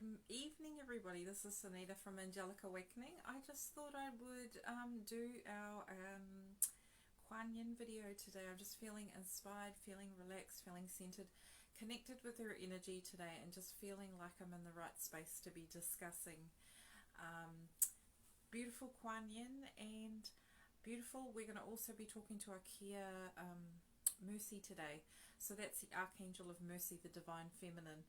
Evening everybody, this is Sunita from Angelic Awakening. I just thought I would do our Quan video today. I'm just feeling inspired, feeling relaxed, feeling centered, connected with her energy today, and just feeling like I'm in the right space to be discussing beautiful Quan and beautiful. We're going to also be talking to Archia Mercy today. So that's the Archangel of Mercy, the Divine Feminine.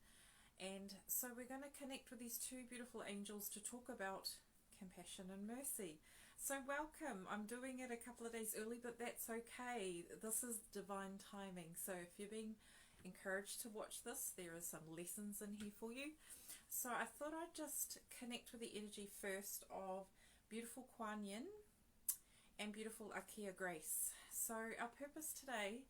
And so we're going to connect with these two beautiful angels to talk about compassion and mercy. So welcome. I'm doing it a couple of days early, but that's okay. This is divine timing. So if you're being encouraged to watch this, there are some lessons in here for you. So I thought I'd just connect with the energy first of beautiful Quan and beautiful Archia Grace. So our purpose today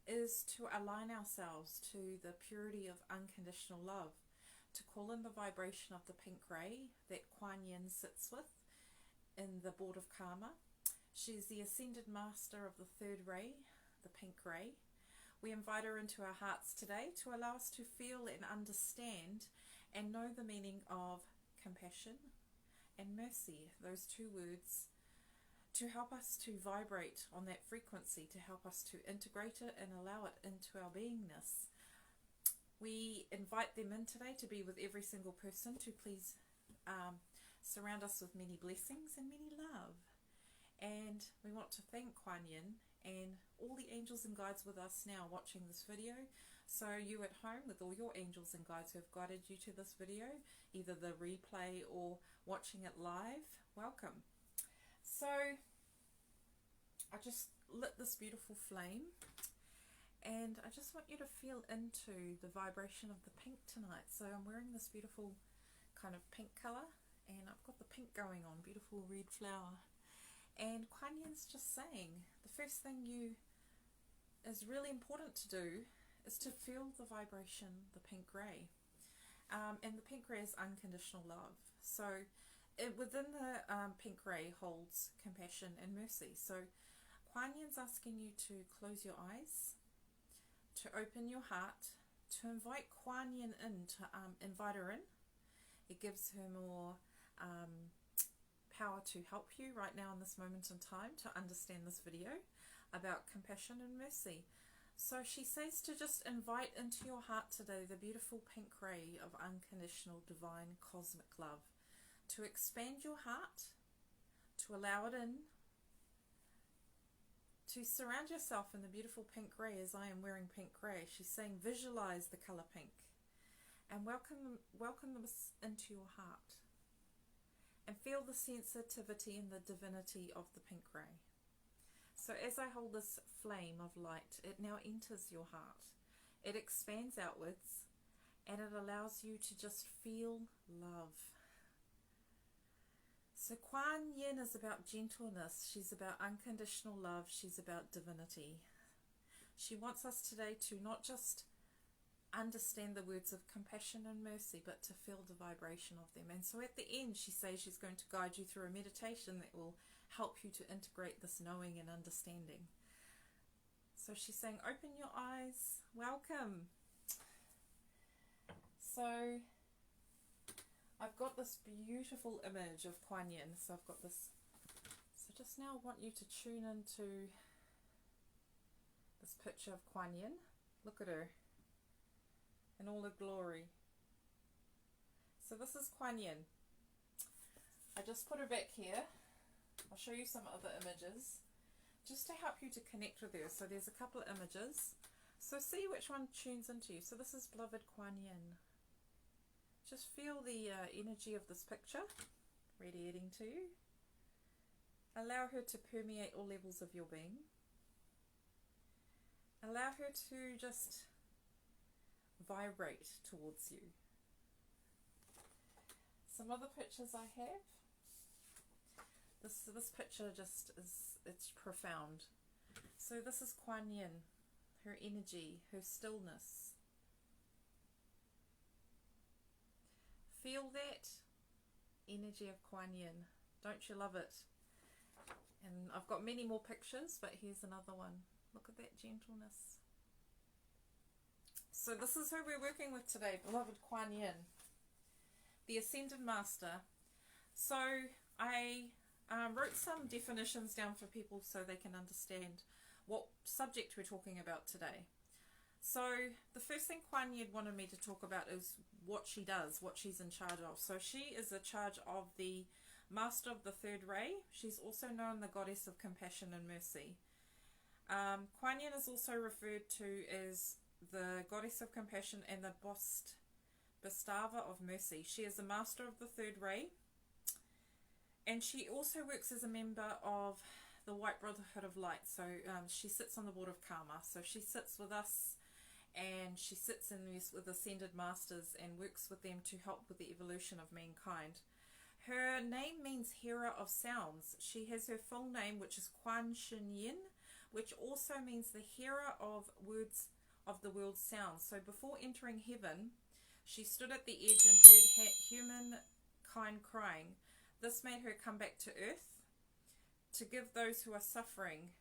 is to align ourselves to the purity of unconditional love, to call in the vibration of the pink ray that Quan sits with in the board of karma. She's the ascended master of the third ray, the pink ray. We invite her into our hearts today to allow us to feel and understand and know the meaning of compassion and mercy, those two words, to help us to vibrate on that frequency, to help us to integrate it and allow it into our beingness. We invite them in today to be with every single person, to please surround us with many blessings and many love. And we want to thank Quan and all the angels and guides with us now watching this video. So you at home, with all your angels and guides who have guided you to this video, either the replay or watching it live, welcome. So I just lit this beautiful flame, and I just want you to feel into the vibration of the pink tonight. So I'm wearing this beautiful kind of pink color, and I've got the pink going on, beautiful red flower. And Quan just saying, the first thing is really important to do is to feel the vibration, the pink ray. And the pink ray is unconditional love. So within the pink ray holds compassion and mercy. So Quan asking you to close your eyes, to open your heart, to invite Quan in, to invite her in. It gives her more power to help you right now in this moment in time to understand this video about compassion and mercy. So she says to just invite into your heart today the beautiful pink ray of unconditional divine cosmic love, to expand your heart, to allow it in, to surround yourself in the beautiful pink ray as I am wearing pink ray. She's saying visualize the color pink and welcome them into your heart, and feel the sensitivity and the divinity of the pink ray. So as I hold this flame of light, it now enters your heart. It expands outwards, and it allows you to just feel love. So Quan is about gentleness. She's about unconditional love. She's about divinity. She wants us today to not just understand the words of compassion and mercy, but to feel the vibration of them. And so at the end, she says she's going to guide you through a meditation that will help you to integrate this knowing and understanding. So she's saying, open your eyes, welcome. So I've got this beautiful image of Quan so I've got this. So just now I want you to tune into this picture of Quan Look at her in all her glory. So this is Quan I just put her back here. I'll show you some other images just to help you to connect with her. So there's a couple of images. So see which one tunes into you. So this is beloved Quan Just feel the energy of this picture radiating to you. Allow her to permeate all levels of your being. Allow her to just vibrate towards you. Some other pictures I have. This picture just it's profound. So this is Quan her energy, her stillness. Feel that energy of Quan Don't you love it? And I've got many more pictures, but here's another one. Look at that gentleness. So this is who we're working with today, beloved Quan the Ascended Master. So I wrote some definitions down for people so they can understand what subject we're talking about today. So the first thing Quan wanted me to talk about is what she does, what she's in charge of. So she is in charge of the Master of the Third Ray. She's also known the Goddess of Compassion and Mercy. Quan is also referred to as the Goddess of Compassion and the Bastava of Mercy. She is the Master of the Third Ray, and she also works as a member of the White Brotherhood of Light. So she sits on the board of Karma. So she sits with us, and she sits in this with Ascended Masters and works with them to help with the evolution of mankind. Her name means hearer of sounds. She has her full name, which is Quan, which also means the hearer of words of the world's sounds. So before entering heaven, she stood at the edge and heard humankind crying. This made her come back to earth to give those who are suffering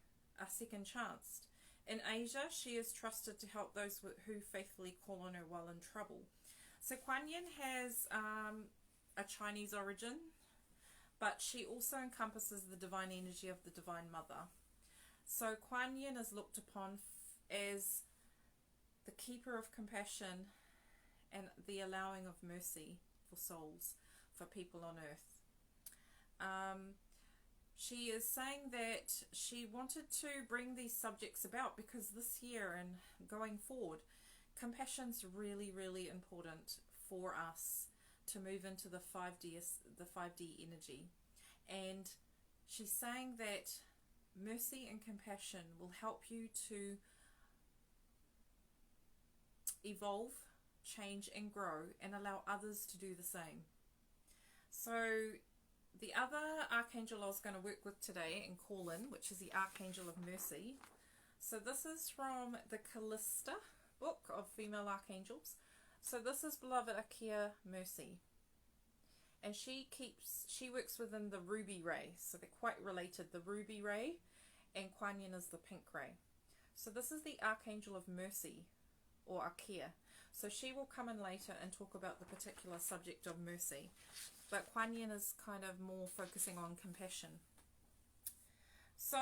a second chance. In Asia, she is trusted to help those who faithfully call on her while in trouble. So Quan has a Chinese origin, but she also encompasses the divine energy of the Divine Mother. So Quan is looked upon as the keeper of compassion and the allowing of mercy for souls, for people on earth. She is saying that she wanted to bring these subjects about because this year and going forward, compassion's really, really important for us to move into the 5D energy. And she's saying that mercy and compassion will help you to evolve, change and grow and allow others to do the same. So the other archangel I was going to work with today and call in, which is the Archangel of Mercy. So this is from the Callista book of female archangels. So this is beloved Archia Mercy. And she works within the ruby ray. So they're quite related. The ruby ray and Quan is the pink ray. So this is the Archangel of Mercy, or Archia. So she will come in later and talk about the particular subject of mercy. But Quan is kind of more focusing on compassion. So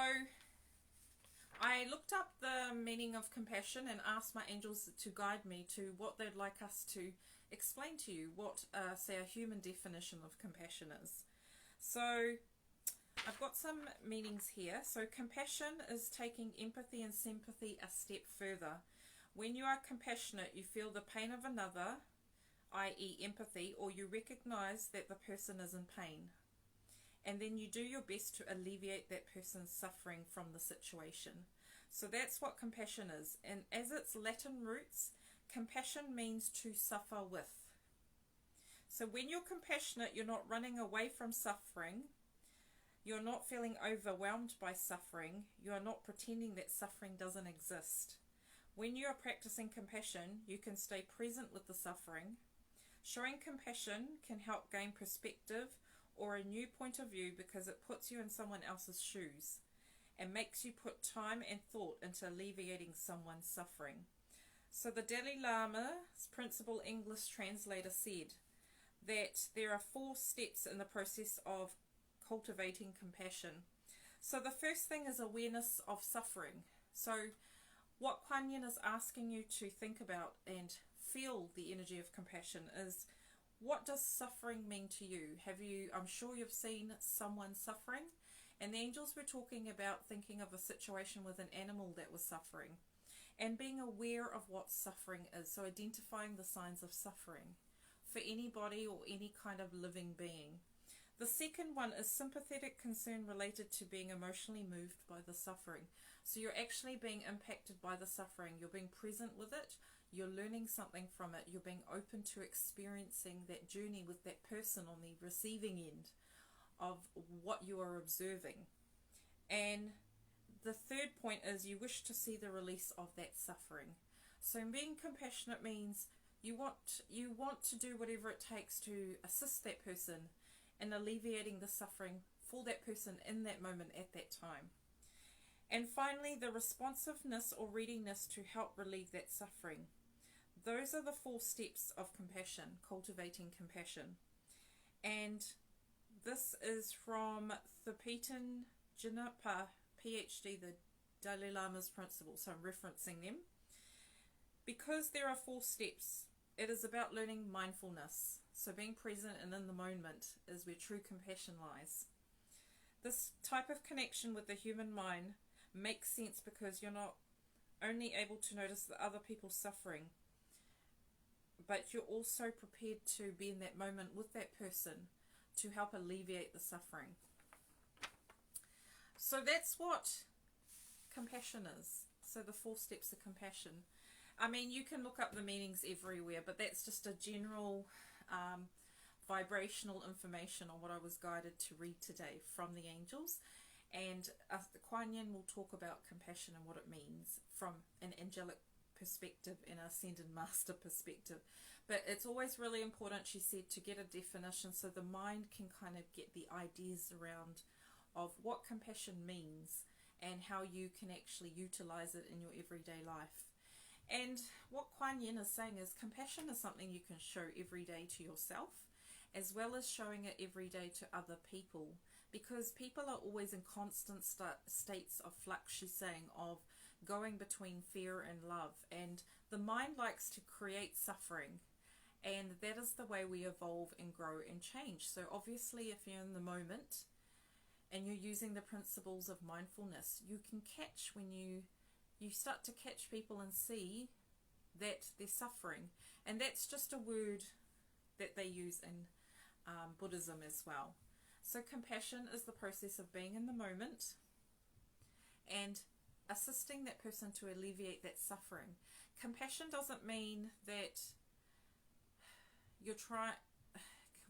I looked up the meaning of compassion and asked my angels to guide me to what they'd like us to explain to you, what, say, a human definition of compassion is. So I've got some meanings here. So compassion is taking empathy and sympathy a step further. When you are compassionate, you feel the pain of another, i.e. empathy, or you recognize that the person is in pain. And then you do your best to alleviate that person's suffering from the situation. So that's what compassion is. And as its Latin roots, compassion means to suffer with. So when you're compassionate, you're not running away from suffering. You're not feeling overwhelmed by suffering. You are not pretending that suffering doesn't exist. When you are practicing compassion, you can stay present with the suffering. Showing compassion can help gain perspective or a new point of view because it puts you in someone else's shoes and makes you put time and thought into alleviating someone's suffering. So the Dalai Lama's principal English translator said that there are 4 steps in the process of cultivating compassion. So the first thing is awareness of suffering. So what Quan is asking you to think about and feel the energy of compassion is, what does suffering mean to you? I'm sure you've seen someone suffering, and the angels were talking about thinking of a situation with an animal that was suffering and being aware of what suffering is. So identifying the signs of suffering for anybody or any kind of living being. The second one is sympathetic concern related to being emotionally moved by the suffering. So you're actually being impacted by the suffering. You're being present with it. You're learning something from it. You're being open to experiencing that journey with that person on the receiving end of what you are observing. And the third point is you wish to see the release of that suffering. So being compassionate means you want to do whatever it takes to assist that person in alleviating the suffering for that person in that moment at that time. And finally, the responsiveness or readiness to help relieve that suffering. Those are the 4 steps of compassion, cultivating compassion. And this is from Thupiten Jinapa, PhD, the Dalai Lama's principles. So I'm referencing them. Because there are 4 steps, it is about learning mindfulness. So being present and in the moment is where true compassion lies. This type of connection with the human mind makes sense because you're not only able to notice the other people's suffering, but you're also prepared to be in that moment with that person to help alleviate the suffering. So that's what compassion is. So the 4 steps of compassion. I mean, you can look up the meanings everywhere, but that's just a general vibrational information on what I was guided to read today from the angels. And Quan will talk about compassion and what it means from an angelic perspective and an ascended master perspective. But it's always really important, she said, to get a definition so the mind can kind of get the ideas around of what compassion means and how you can actually utilize it in your everyday life. And what Quan is saying is compassion is something you can show every day to yourself, as well as showing it every day to other people, because people are always in constant states of flux, she's saying, of going between fear and love, and the mind likes to create suffering, and that is the way we evolve and grow and change. So obviously if you're in the moment and you're using the principles of mindfulness, you can catch when you start to catch people and see that they're suffering. And that's just a word that they use in Buddhism as well. So compassion is the process of being in the moment and assisting that person to alleviate that suffering. Compassion doesn't mean that you're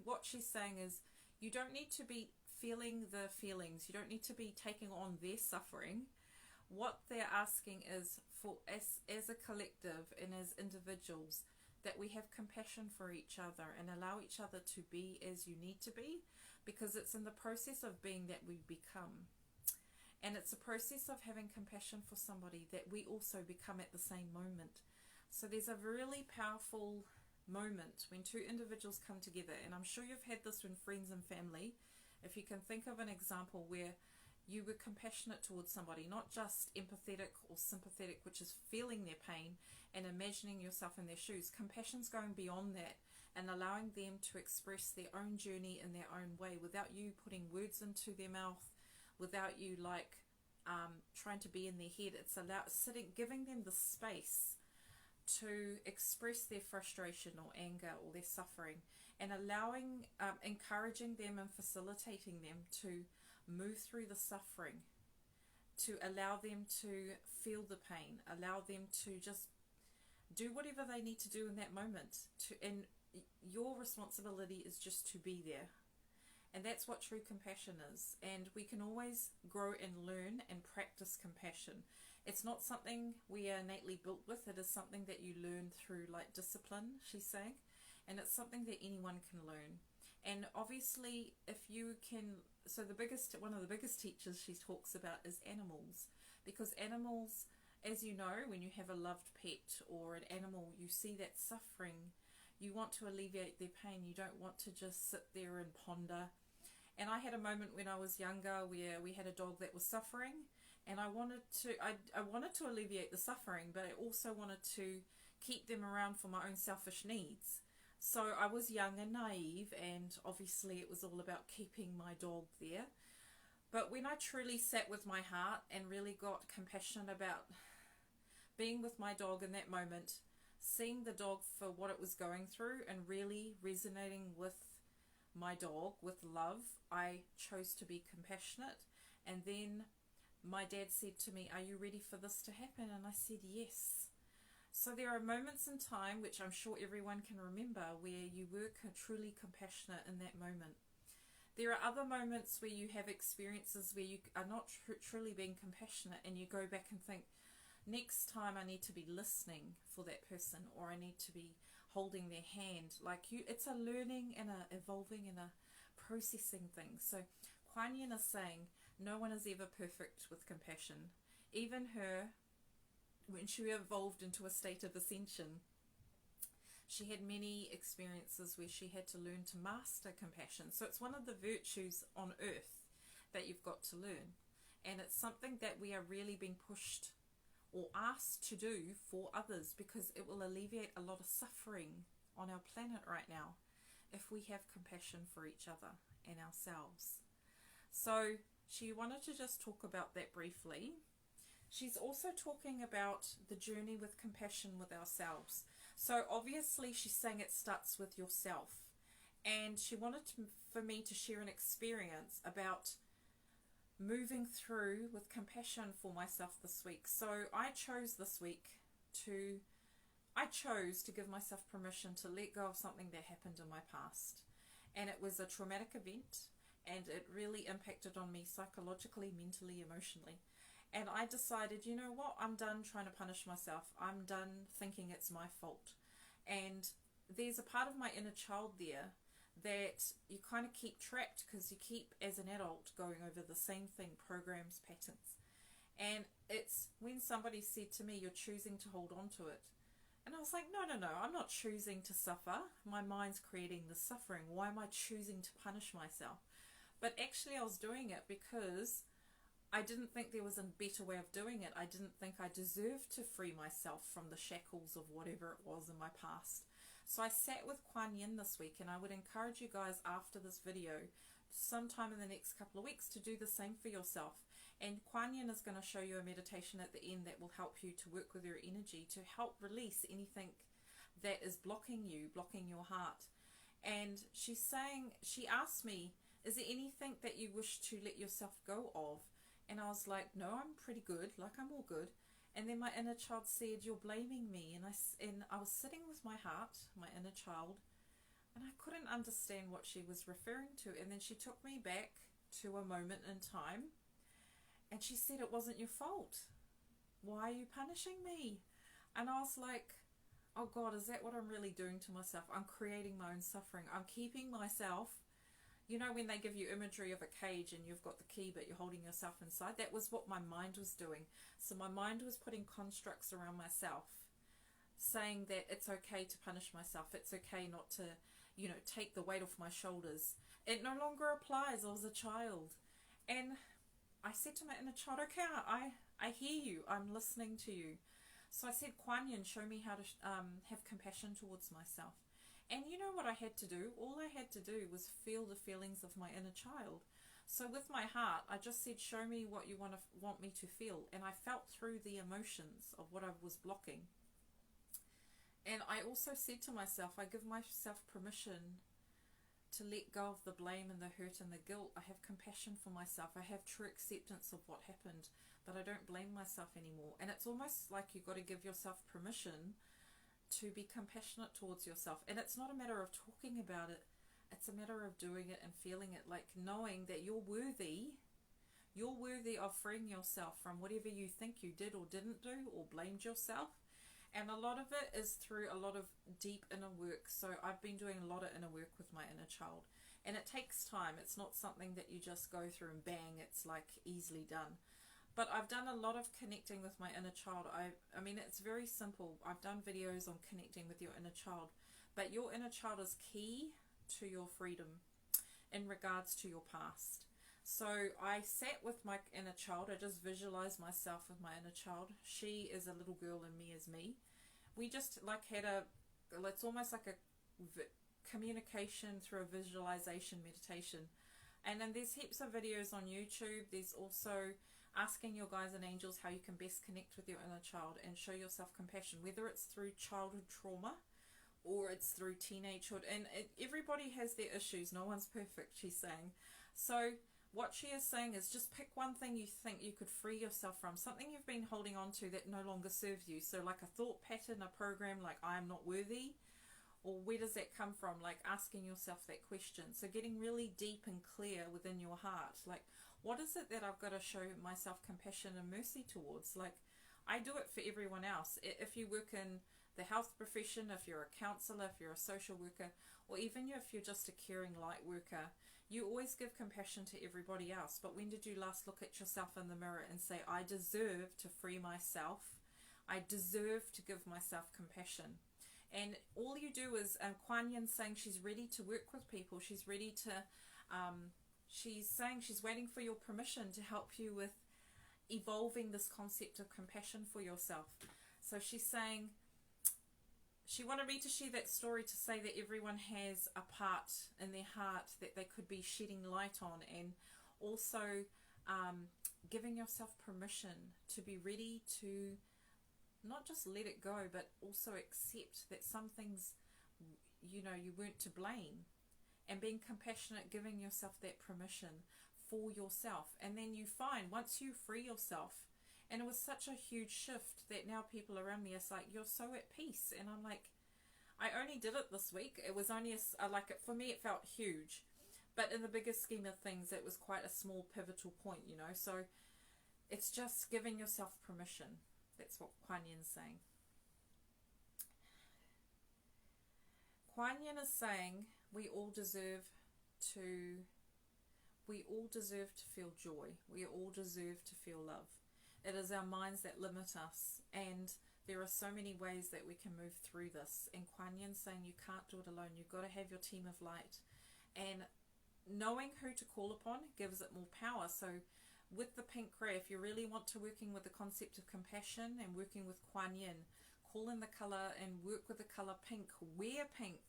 what she's saying is you don't need to be feeling the feelings. You don't need to be taking on their suffering. What they're asking is for us as a collective and as individuals that we have compassion for each other and allow each other to be as you need to be, because it's in the process of being that we become. And it's a process of having compassion for somebody that we also become at the same moment. So there's a really powerful moment when 2 individuals come together, and I'm sure you've had this with friends and family. If you can think of an example where you were compassionate towards somebody, not just empathetic or sympathetic, which is feeling their pain and imagining yourself in their shoes. Compassion's going beyond that and allowing them to express their own journey in their own way without you putting words into their mouth, without you trying to be in their head. It's giving them the space to express their frustration or anger or their suffering, and allowing, encouraging them and facilitating them to move through the suffering, to allow them to feel the pain, allow them to just do whatever they need to do in that moment. And your responsibility is just to be there. And that's what true compassion is. And we can always grow and learn and practice compassion. It's not something we are innately built with. It is something that you learn through discipline, she's saying. And it's something that anyone can learn. And obviously, if you can, so one of the biggest teachers she talks about is animals. Because animals, as you know, when you have a loved pet or an animal, you see that suffering. You want to alleviate their pain. You don't want to just sit there and ponder. And I had a moment when I was younger where we had a dog that was suffering, and I wanted to alleviate the suffering, but I also wanted to keep them around for my own selfish needs. So I was young and naive, and obviously it was all about keeping my dog there. But when I truly sat with my heart and really got compassionate about being with my dog in that moment, seeing the dog for what it was going through and really resonating with my dog with love, I chose to be compassionate. And then my dad said to me, "Are you ready for this to happen?" And I said, "Yes." So there are moments in time, which I'm sure everyone can remember, where you were truly compassionate in that moment. There are other moments where you have experiences where you are not truly being compassionate, and you go back and think, next time I need to be listening for that person, or I need to be holding their hand. It's a learning and a evolving and a processing thing. So Quan is saying no one is ever perfect with compassion. Even her, when she evolved into a state of ascension, she had many experiences where she had to learn to master compassion. So it's one of the virtues on earth that you've got to learn. And it's something that we are really being pushed or asked to do for others, because it will alleviate a lot of suffering on our planet right now if we have compassion for each other and ourselves. So she wanted to just talk about that briefly. She's also talking about the journey with compassion with ourselves. So obviously she's saying it starts with yourself. And she wanted for me to share an experience about moving through with compassion for myself this week. So I chose this week to give myself permission to let go of something that happened in my past. And it was a traumatic event, and it really impacted on me psychologically, mentally, emotionally. And I decided, you know what, I'm done trying to punish myself. I'm done thinking it's my fault. And there's a part of my inner child there that you kind of keep trapped, because you keep, as an adult, going over the same thing, programs, patterns. And it's when somebody said to me, you're choosing to hold on to it. And I was like, no, I'm not choosing to suffer. My mind's creating the suffering. Why am I choosing to punish myself? But actually I was doing it because I didn't think there was a better way of doing it. I didn't think I deserved to free myself from the shackles of whatever it was in my past. So I sat with Quan this week, and I would encourage you guys after this video, sometime in the next couple of weeks, to do the same for yourself. And Quan is going to show you a meditation at the end that will help you to work with your energy to help release anything that is blocking you, blocking your heart. And she's saying, she asked me, is there anything that you wish to let yourself go of? And I was like, no, I'm pretty good, like I'm all good. And then my inner child said, you're blaming me. And I was sitting with my heart, my inner child, and I couldn't understand what she was referring to. And then she took me back to a moment in time, and she said, it wasn't your fault. Why are you punishing me? And I was like, oh God, is that what I'm really doing to myself? I'm creating my own suffering. I'm keeping myself. You know, when they give you imagery of a cage and you've got the key but you're holding yourself inside, that was what my mind was doing. So my mind was putting constructs around myself, saying that it's okay to punish myself. It's okay not to, you know, take the weight off my shoulders. It no longer applies. I was a child. And I said to my inner child, okay, I hear you. I'm listening to you. So I said, Quan, show me how to have compassion towards myself. And you know what I had to do? All I had to do was feel the feelings of my inner child. So with my heart, I just said, show me what you want me to feel. And I felt through the emotions of what I was blocking. And I also said to myself, I give myself permission to let go of the blame and the hurt and the guilt. I have compassion for myself. I have true acceptance of what happened, but I don't blame myself anymore. And it's almost like you've got to give yourself permission to be compassionate towards yourself. And it's not a matter of talking about it. It's a matter of doing it and feeling it, like knowing that you're worthy. You're worthy of freeing yourself from whatever you think you did or didn't do or blamed yourself. And a lot of it is through a lot of deep inner work. So I've been doing a lot of inner work with my inner child. And it takes time. It's not something that you just go through and bang, it's like easily done. But I've done a lot of connecting with my inner child. I mean, it's very simple. I've done videos on connecting with your inner child. But your inner child is key to your freedom in regards to your past. So I sat with my inner child. I just visualized myself with my inner child. She is a little girl and me is me. We just like had it's almost like a communication through a visualization meditation. And then there's heaps of videos on YouTube. There's also asking your guides and angels how you can best connect with your inner child and show yourself compassion, whether it's through childhood trauma or it's through teenagehood. And everybody has their issues. No one's perfect, she's saying. So what she is saying is just pick one thing you think you could free yourself from, something you've been holding on to that no longer serves you. So like a thought pattern, a program like I am not worthy, or where does that come from? Like asking yourself that question. So getting really deep and clear within your heart, like what is it that I've got to show myself compassion and mercy towards? Like I do it for everyone else. If you work in the health profession, if you're a counsellor, if you're a social worker, or even if you're just a caring light worker, you always give compassion to everybody else. But when did you last look at yourself in the mirror and say, I deserve to free myself. I deserve to give myself compassion. And all you do is, Quan Yin's saying she's ready to work with people. She's ready to, she's saying she's waiting for your permission to help you with evolving this concept of compassion for yourself. So she's saying she wanted me to share that story to say that everyone has a part in their heart that they could be shedding light on, and also giving yourself permission to be ready to not just let it go, but also accept that some things, you know, you weren't to blame, and being compassionate, giving yourself that permission for yourself. And then you find once you free yourself, and it was such a huge shift that now people around me are like, you're so at peace. And I'm like, I only did it this week. It was only for me it felt huge, but in the bigger scheme of things it was quite a small pivotal point, you know. So it's just giving yourself permission. That's what Quan Yin's saying. Quan Yin is saying we all deserve to feel joy. We all deserve to feel love. It is our minds that limit us, and there are so many ways that we can move through this. And Quan Yin's saying you can't do it alone. You've got to have your team of light, and knowing who to call upon gives it more power. So with the pink ray, if you really want to working with the concept of compassion and working with Quan Yin, call in the color and work with the color pink. Wear pink,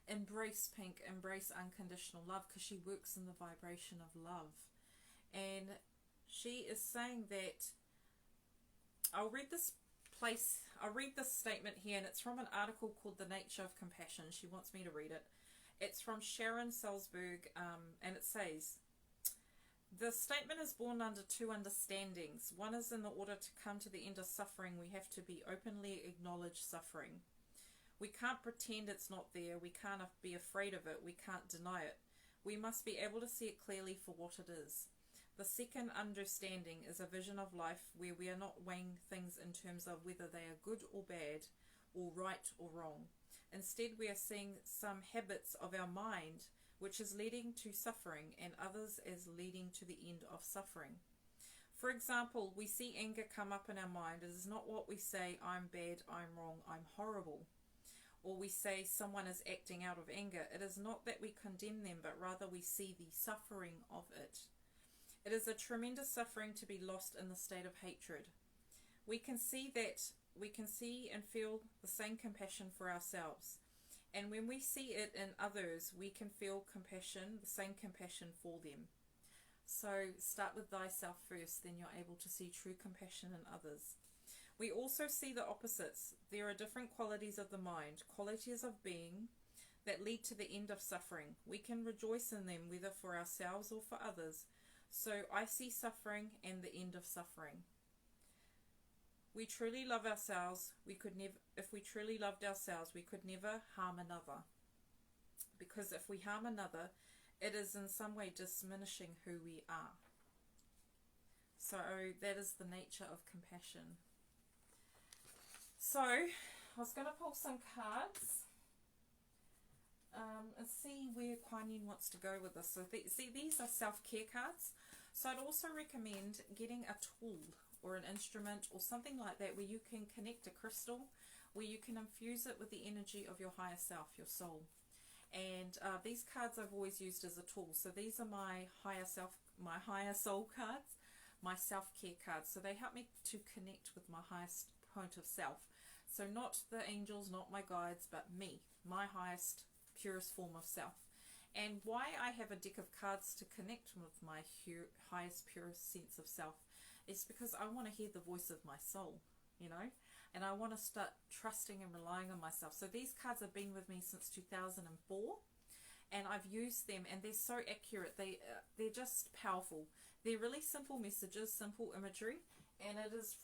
embrace pink, embrace unconditional love, because she works in the vibration of love. And she is saying that, I'll read this statement here, and it's from an article called The Nature of Compassion. She wants me to read it. It's from Sharon Salzberg, and it says, the statement is born under two understandings. One is, in the order to come to the end of suffering, we have to be openly acknowledge suffering. We can't pretend it's not there. We can't be afraid of it. We can't deny it. We must be able to see it clearly for what it is. The second understanding is a vision of life where we are not weighing things in terms of whether they are good or bad, or right or wrong. Instead, we are seeing some habits of our mind which is leading to suffering, and others as leading to the end of suffering. For example, we see anger come up in our mind. It is not what we say, I'm bad, I'm wrong, I'm horrible. Or we say someone is acting out of anger. It is not that we condemn them, but rather we see the suffering of it. It is a tremendous suffering to be lost in the state of hatred. We can see and feel the same compassion for ourselves. And when we see it in others, we can feel compassion, the same compassion for them. So start with thyself first, then you're able to see true compassion in others. We also see the opposites. There are different qualities of the mind, qualities of being that lead to the end of suffering. We can rejoice in them, whether for ourselves or for others. So I see suffering and the end of suffering. We truly love ourselves. If we truly loved ourselves, we could never harm another. Because if we harm another, it is in some way diminishing who we are. So that is the nature of compassion. So I was going to pull some cards and see where Quan Yin wants to go with this. So see, these are self-care cards. So I'd also recommend getting a tool or an instrument or something like that where you can connect a crystal, where you can infuse it with the energy of your higher self, your soul. And these cards I've always used as a tool. So these are my higher soul cards, my self-care cards. So they help me to connect with my highest point of self. So not the angels, not my guides, but me, my highest, purest form of self. And why I have a deck of cards to connect with my highest, purest sense of self is because I want to hear the voice of my soul, you know, and I want to start trusting and relying on myself. So these cards have been with me since 2004, and I've used them, and they're so accurate. They're just powerful. They're really simple messages, simple imagery, and it is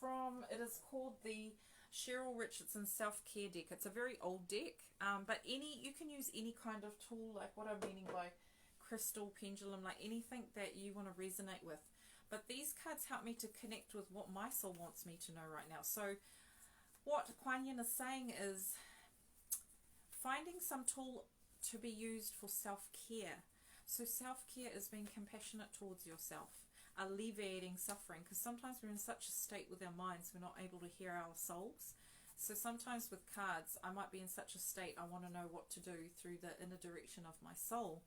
called the Cheryl Richardson Self-Care Deck. It's a very old deck, but you can use any kind of tool, like what I'm meaning by crystal, pendulum, like anything that you want to resonate with. But these cards help me to connect with what my soul wants me to know right now. So what Quan Yin is saying is finding some tool to be used for self-care. So self-care is being compassionate towards yourself, alleviating suffering, because sometimes we're in such a state with our minds we're not able to hear our souls. So sometimes with cards, I might be in such a state, I want to know what to do through the inner direction of my soul.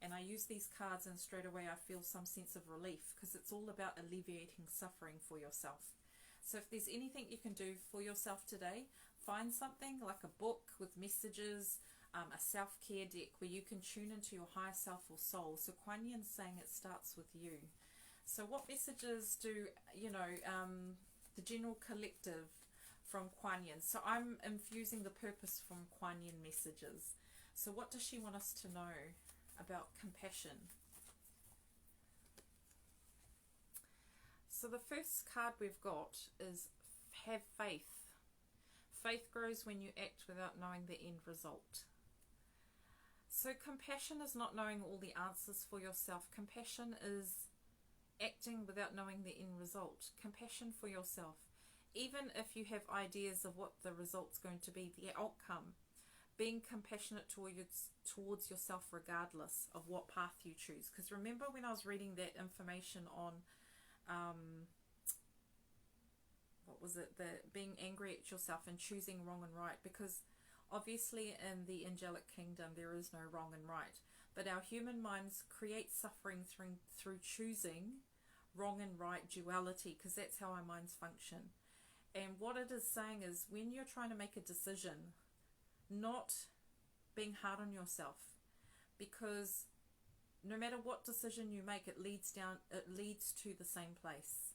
And I use these cards and straight away I feel some sense of relief, because it's all about alleviating suffering for yourself. So if there's anything you can do for yourself today, find something like a book with messages, a self-care deck where you can tune into your higher self or soul. So Quan Yin's saying it starts with you. So what messages do, the general collective from Quan Yin? So I'm infusing the purpose from Quan Yin messages. So what does she want us to know about compassion? So the first card we've got is have faith. Faith grows when you act without knowing the end result. So compassion is not knowing all the answers for yourself. Compassion is acting without knowing the end result. Compassion for yourself. Even if you have ideas of what the result's going to be, the outcome, being compassionate towards yourself regardless of what path you choose. Because remember when I was reading that information on the being angry at yourself and choosing wrong and right, because obviously in the angelic kingdom there is no wrong and right, but our human minds create suffering through choosing wrong and right duality, because that's how our minds function. And what it is saying is, when you're trying to make a decision, not being hard on yourself, because no matter what decision you make, it leads to the same place.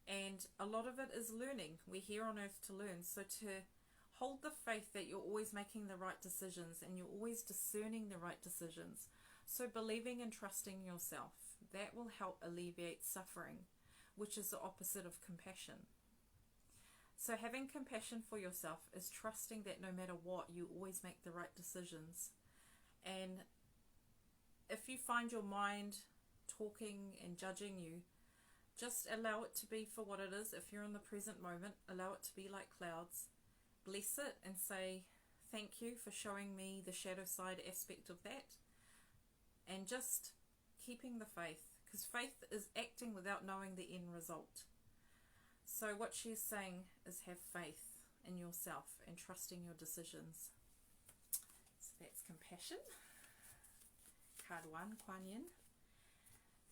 And a lot of it is learning. We're here on earth to learn. So to hold the faith that you're always making the right decisions and you're always discerning the right decisions. So believing and trusting yourself, that will help alleviate suffering, which is the opposite of compassion. So having compassion for yourself is trusting that no matter what, you always make the right decisions. And if you find your mind talking and judging you, just allow it to be for what it is. If you're in the present moment, allow it to be like clouds. Bless it and say, thank you for showing me the shadow side aspect of that. And just keeping the faith, because faith is acting without knowing the end result. So what she's saying is have faith in yourself and trusting your decisions. So that's compassion. Card 1, Quan Yin.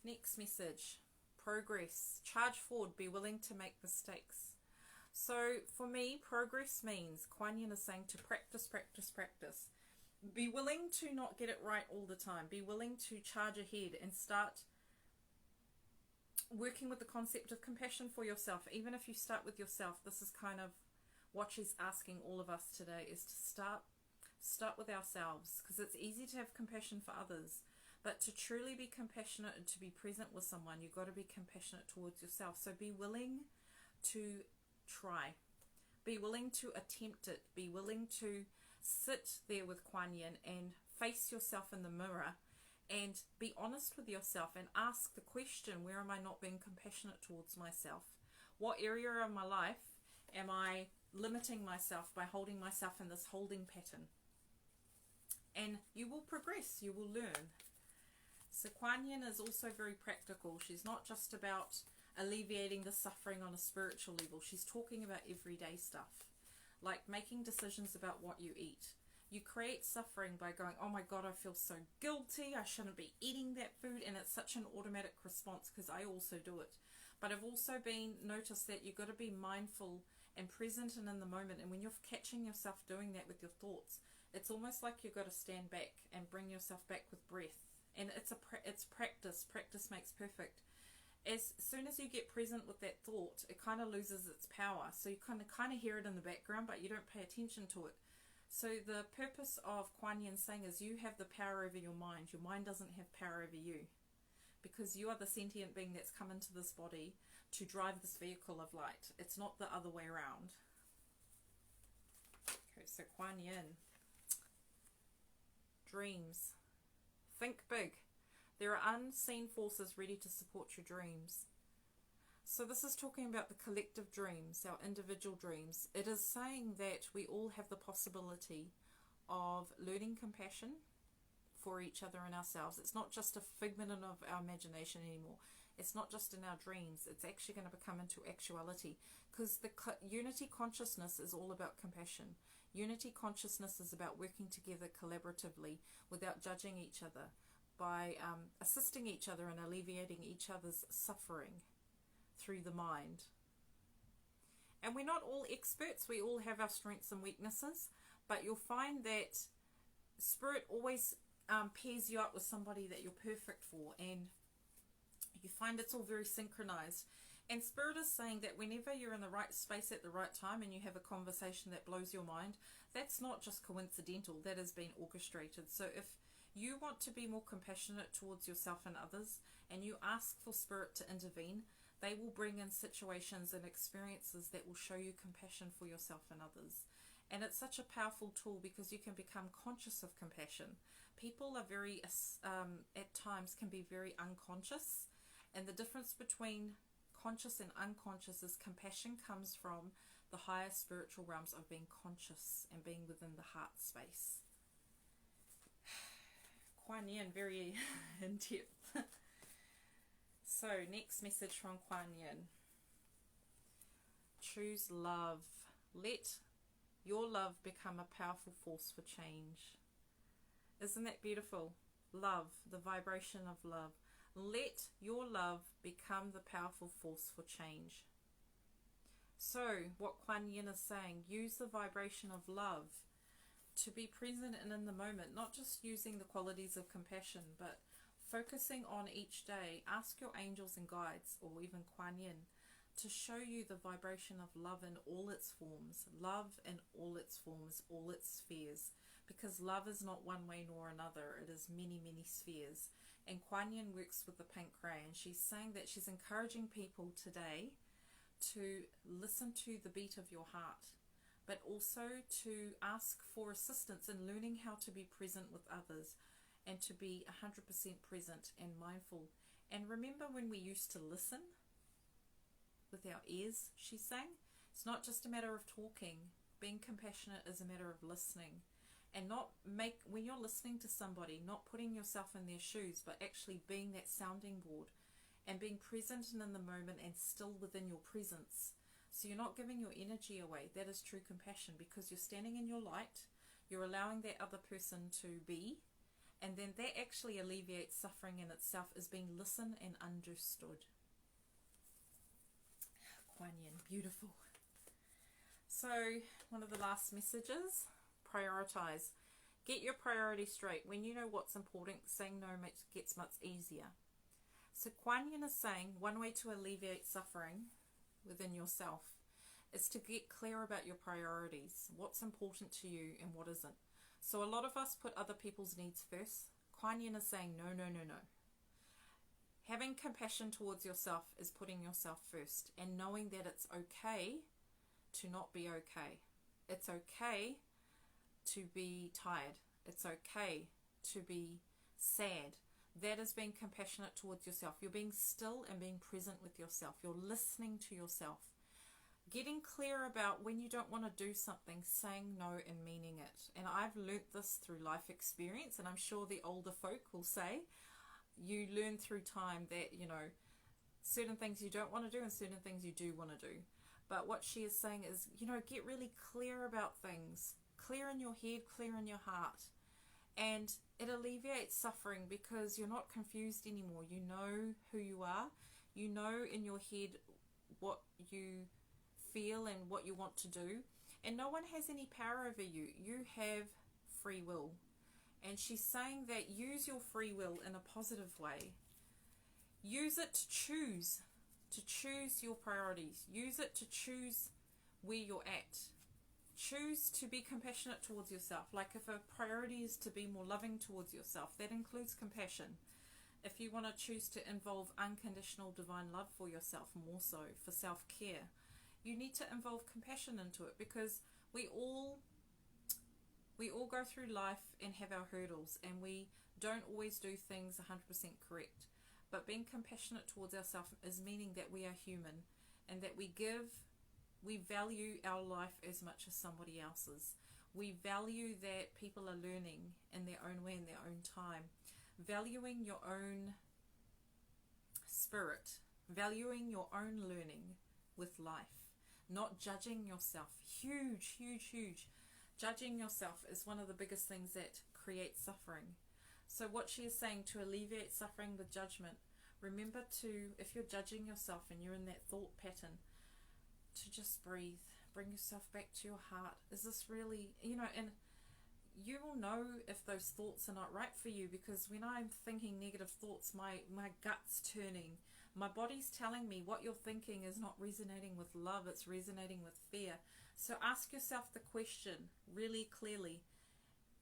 Next message, progress. Charge forward, be willing to make mistakes. So for me, progress means, Quan Yin is saying, to practice, practice, practice. Be willing to not get it right all the time. Be willing to charge ahead and start working with the concept of compassion for yourself. Even if you start with yourself, this is kind of what she's asking all of us today, is to start with ourselves, because it's easy to have compassion for others, but to truly be compassionate and to be present with someone, you've got to be compassionate towards yourself. So be willing to try, be willing to attempt it, be willing to sit there with Quan Yin and face yourself in the mirror and be honest with yourself and ask the question, where am I not being compassionate towards myself? What area of my life am I limiting myself by holding myself in this holding pattern? And you will progress, you will learn. So Quan Yin is also very practical. She's not just about alleviating the suffering on a spiritual level. She's talking about everyday stuff, like making decisions about what you eat. You create suffering by going, oh my God, I feel so guilty, I shouldn't be eating that food, and it's such an automatic response, because I also do it. But I've also noticed that you've got to be mindful and present and in the moment, and when you're catching yourself doing that with your thoughts, it's almost like you've got to stand back and bring yourself back with breath. And it's practice. Practice makes perfect. As soon as you get present with that thought, it kind of loses its power. So you kind of hear it in the background, but you don't pay attention to it. So the purpose of Quan Yin saying is, you have the power over your mind. Your mind doesn't have power over you, because you are the sentient being that's come into this body to drive this vehicle of light. It's not the other way around. Okay, so Quan Yin. Dreams. Think big. There are unseen forces ready to support your dreams. So this is talking about the collective dreams, our individual dreams. It is saying that we all have the possibility of learning compassion for each other and ourselves. It's not just a figment of our imagination anymore. It's not just in our dreams. It's actually going to become into actuality, because the unity consciousness is all about compassion. Unity consciousness is about working together collaboratively without judging each other, by assisting each other and alleviating each other's suffering through the mind. And we're not all experts. We all have our strengths and weaknesses, but you'll find that Spirit always pairs you up with somebody that you're perfect for, and you find it's all very synchronized. And Spirit is saying that whenever you're in the right space at the right time and you have a conversation that blows your mind, that's not just coincidental, that has been orchestrated. So if you want to be more compassionate towards yourself and others, and you ask for Spirit to intervene, they will bring in situations and experiences that will show you compassion for yourself and others. And it's such a powerful tool, because you can become conscious of compassion. People are very, at times, can be very unconscious. And the difference between conscious and unconscious is compassion comes from the higher spiritual realms of being conscious and being within the heart space. Quan Yin, very in depth. So, next message from Quan Yin. Choose love. Let your love become a powerful force for change. Isn't that beautiful? Love, the vibration of love. Let your love become the powerful force for change. So, what Quan Yin is saying, use the vibration of love to be present and in the moment, not just using the qualities of compassion, but focusing on each day. Ask your angels and guides, or even Quan Yin, to show you the vibration of love in all its forms. Love in all its forms, all its spheres. Because love is not one way nor another. It is many, many spheres. And Quan Yin works with the pink crayon. She's saying that she's encouraging people today to listen to the beat of your heart, but also to ask for assistance in learning how to be present with others, and to be 100% present and mindful. And remember when we used to listen with our ears, she's saying? It's not just a matter of talking. Being compassionate is a matter of listening. And when you're listening to somebody, not putting yourself in their shoes, but actually being that sounding board and being present and in the moment and still within your presence. So you're not giving your energy away. That is true compassion, because you're standing in your light, you're allowing that other person to be, and then that actually alleviates suffering in itself, as being listened and understood. Quan Yin, beautiful. So, one of the last messages, prioritize. Get your priorities straight. When you know what's important, saying no gets much easier. So Quan Yin is saying one way to alleviate suffering within yourself is to get clear about your priorities. What's important to you and what isn't. So a lot of us put other people's needs first. Quan Yin is saying no, no, no, no. Having compassion towards yourself is putting yourself first, and knowing that it's okay to not be okay. It's okay to be tired. It's okay to be sad. That is being compassionate towards yourself. You're being still and being present with yourself. You're listening to yourself. Getting clear about when you don't want to do something, saying no and meaning it. And I've learnt this through life experience, and I'm sure the older folk will say, you learn through time that, certain things you don't want to do and certain things you do want to do. But what she is saying is, get really clear about things. Clear in your head, clear in your heart. And it alleviates suffering, because you're not confused anymore. You know who you are. You know in your head what you feel and what you want to do. And no one has any power over you. You have free will. And she's saying that use your free will in a positive way. Use it to choose your priorities. Use it to choose where you're at. Choose to be compassionate towards yourself. Like if a priority is to be more loving towards yourself, that includes compassion. If you want to choose to involve unconditional divine love for yourself, more so for self-care, you need to involve compassion into it, because we all go through life and have our hurdles, and we don't always do things 100% correct. But being compassionate towards ourselves is meaning that we are human, and that we value our life as much as somebody else's. We value that people are learning in their own way, in their own time. Valuing your own spirit, valuing your own learning with life, not judging yourself. Huge, huge, huge. Judging yourself is one of the biggest things that creates suffering. So what she is saying, to alleviate suffering with judgment, remember to, if you're judging yourself and you're in that thought pattern, to just breathe. Bring yourself back to your heart. Is this really, and you will know if those thoughts are not right for you, because when I'm thinking negative thoughts, my gut's turning. My body's telling me what you're thinking is not resonating with love, it's resonating with fear. So ask yourself the question really clearly,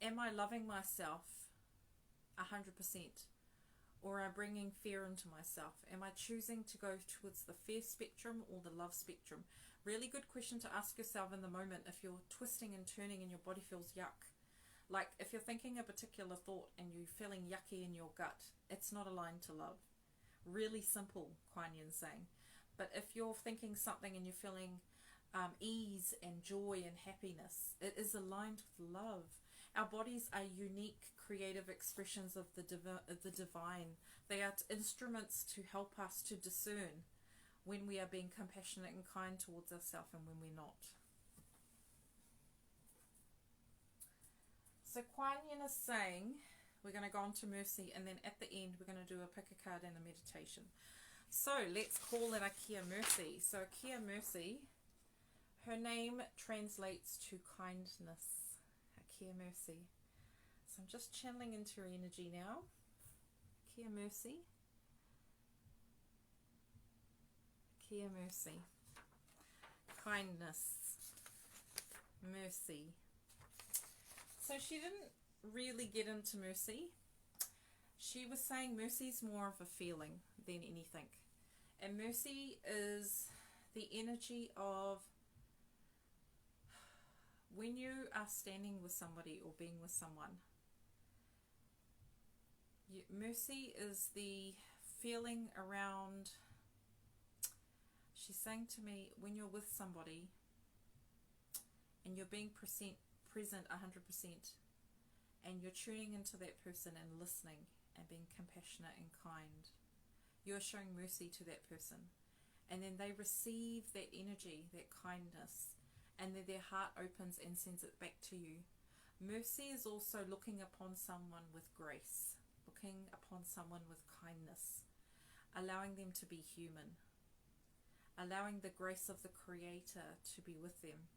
am I loving myself 100%? Or am I bringing fear into myself? Am I choosing to go towards the fear spectrum or the love spectrum? Really good question to ask yourself in the moment if you're twisting and turning and your body feels yuck. Like if you're thinking a particular thought and you're feeling yucky in your gut, it's not aligned to love. Really simple, Quan saying. But if you're thinking something and you're feeling ease and joy and happiness, it is aligned with love. Our bodies are unique creative expressions of the divine. They are instruments to help us to discern when we are being compassionate and kind towards ourselves and when we're not. So Quan is saying, we're going to go on to mercy, and then at the end we're going to do a pick a card and a meditation. So let's call it Archia Mercy. So Archia Mercy, her name translates to kindness. Archia Mercy. So I'm just channeling into her energy now. Archia Mercy. Archia Mercy. Kindness. Mercy. So she didn't really get into mercy. She was saying mercy is more of a feeling than anything. And mercy is the energy of when you are standing with somebody or being with someone. Mercy is the feeling around, she's saying to me, when you're with somebody and you're being present 100%, and you're tuning into that person and listening and being compassionate and kind, you're showing mercy to that person, and then they receive that energy, that kindness, and then their heart opens and sends it back to you. Mercy is also looking upon someone with grace, looking upon someone with kindness, allowing them to be human, allowing the grace of the Creator to be with them,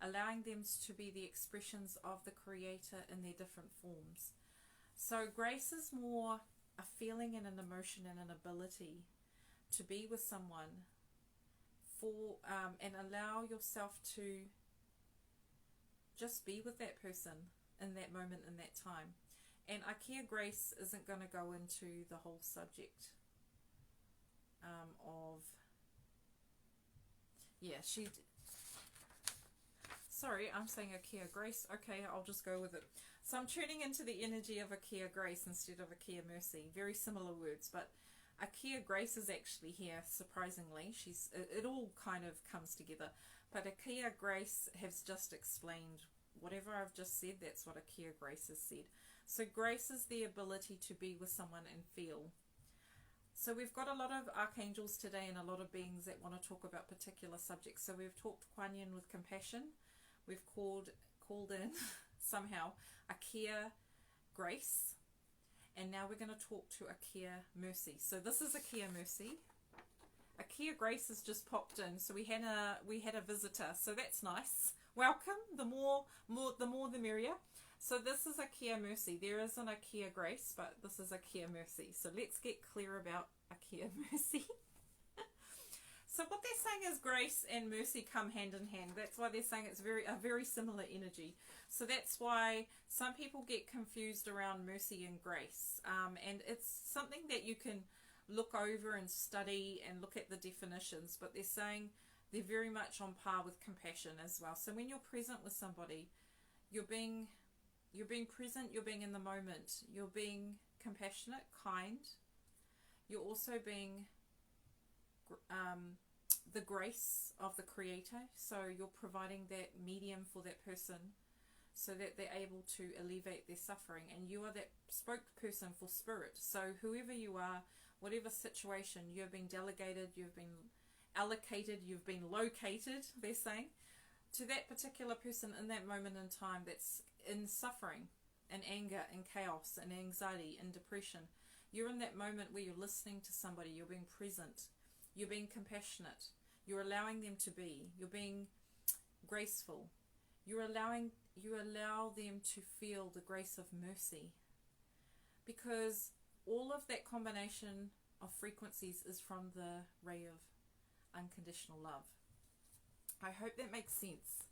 allowing them to be the expressions of the Creator in their different forms. So grace is more a feeling and an emotion and an ability to be with someone for and allow yourself to just be with that person in that moment, in that time. And Archia Grace isn't going to go into the whole subject sorry, I'm saying Archia Grace. Okay, I'll just go with it. So I'm tuning into the energy of Archia Grace instead of Archia Mercy. Very similar words, but Archia Grace is actually here, surprisingly. It all kind of comes together. But Archia Grace has just explained whatever I've just said. That's what Archia Grace has said. So grace is the ability to be with someone and feel. So we've got a lot of archangels today and a lot of beings that want to talk about particular subjects. So we've talked Quan with compassion. We've called in somehow Archia Grace. And now we're going to talk to Archia Mercy. So this is Archia Mercy. Archia Grace has just popped in. So we had a visitor. So that's nice. Welcome. The more the merrier. So this is Archia Mercy. There is an Archia Grace, but this is Archia Mercy. So let's get clear about Archia Mercy. So what they're saying is grace and mercy come hand in hand. That's why they're saying it's a very similar energy. So that's why some people get confused around mercy and grace. And it's something that you can look over and study and look at the definitions. But they're saying they're very much on par with compassion as well. So when you're present with somebody, you're being present, you're being in the moment, you're being compassionate, kind. You're also being the grace of the Creator. So you're providing that medium for that person so that they're able to alleviate their suffering. And you are that spokesperson for spirit. So whoever you are, whatever situation, you've been delegated, you've been allocated, you've been located, they're saying, to that particular person in that moment in time that's in suffering, in anger, in chaos, in anxiety, in depression. You're in that moment where you're listening to somebody, you're being present, you're being compassionate, you're allowing them to be, you're being graceful, you allow them to feel the grace of mercy, because all of that combination of frequencies is from the ray of unconditional love. I hope that makes sense.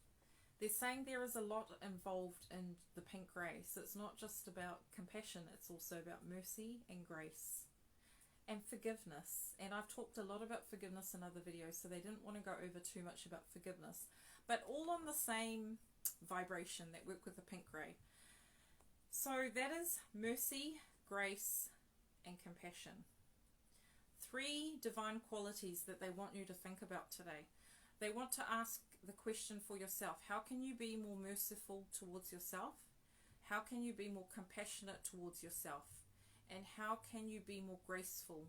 They're saying there is a lot involved in the pink ray, so it's not just about compassion, it's also about mercy and grace and forgiveness. And I've talked a lot about forgiveness in other videos, so they didn't want to go over too much about forgiveness, but all on the same vibration that work with the pink ray. So that is mercy, grace and compassion. 3 divine qualities that they want you to think about today. They want to ask the question for yourself: how can you be more merciful towards yourself? How can you be more compassionate towards yourself? And how can you be more graceful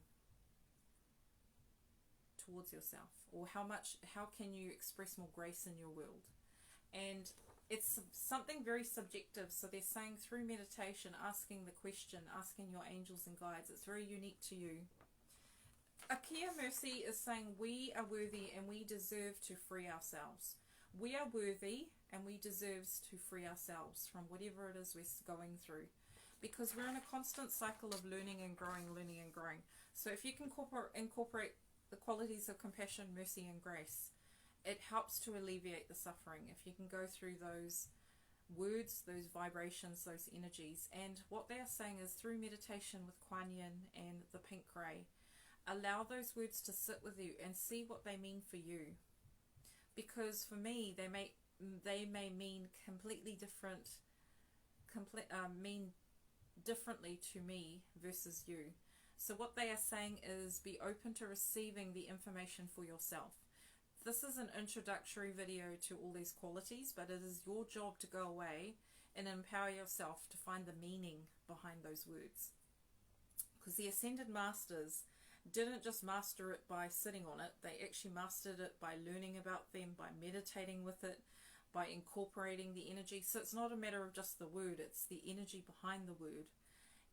towards yourself? Or how can you express more grace in your world? And it's something very subjective. So they're saying through meditation, asking the question, asking your angels and guides, it's very unique to you. Archia Mercy is saying we are worthy and we deserve to free ourselves. We are worthy and we deserve to free ourselves from whatever it is we're going through, because we're in a constant cycle of learning and growing, learning and growing. So if you can incorporate the qualities of compassion, mercy and grace, it helps to alleviate the suffering. If you can go through those words, those vibrations, those energies. And what they are saying is through meditation with Quan and the pink ray, allow those words to sit with you and see what they mean for you. Because for me, they may mean completely different, mean differently to me versus you. So what they are saying is be open to receiving the information for yourself. This is an introductory video to all these qualities, but it is your job to go away and empower yourself to find the meaning behind those words. Because the Ascended Masters didn't just master it by sitting on it, they actually mastered it by learning about them, by meditating with it, by incorporating the energy. So it's not a matter of just the word, it's the energy behind the word.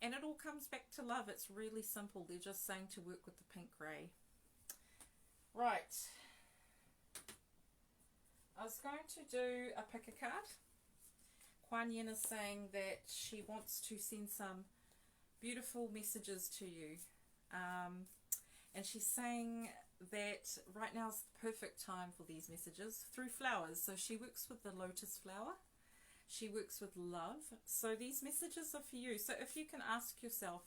And it all comes back to love. It's really simple. They're just saying to work with the pink ray. Right. I was going to do a pick a card. Quan Yin is saying that she wants to send some beautiful messages to you. And she's saying that right now is the perfect time for these messages through flowers. So she works with the lotus flower. She works with love. So these messages are for you. So if you can ask yourself,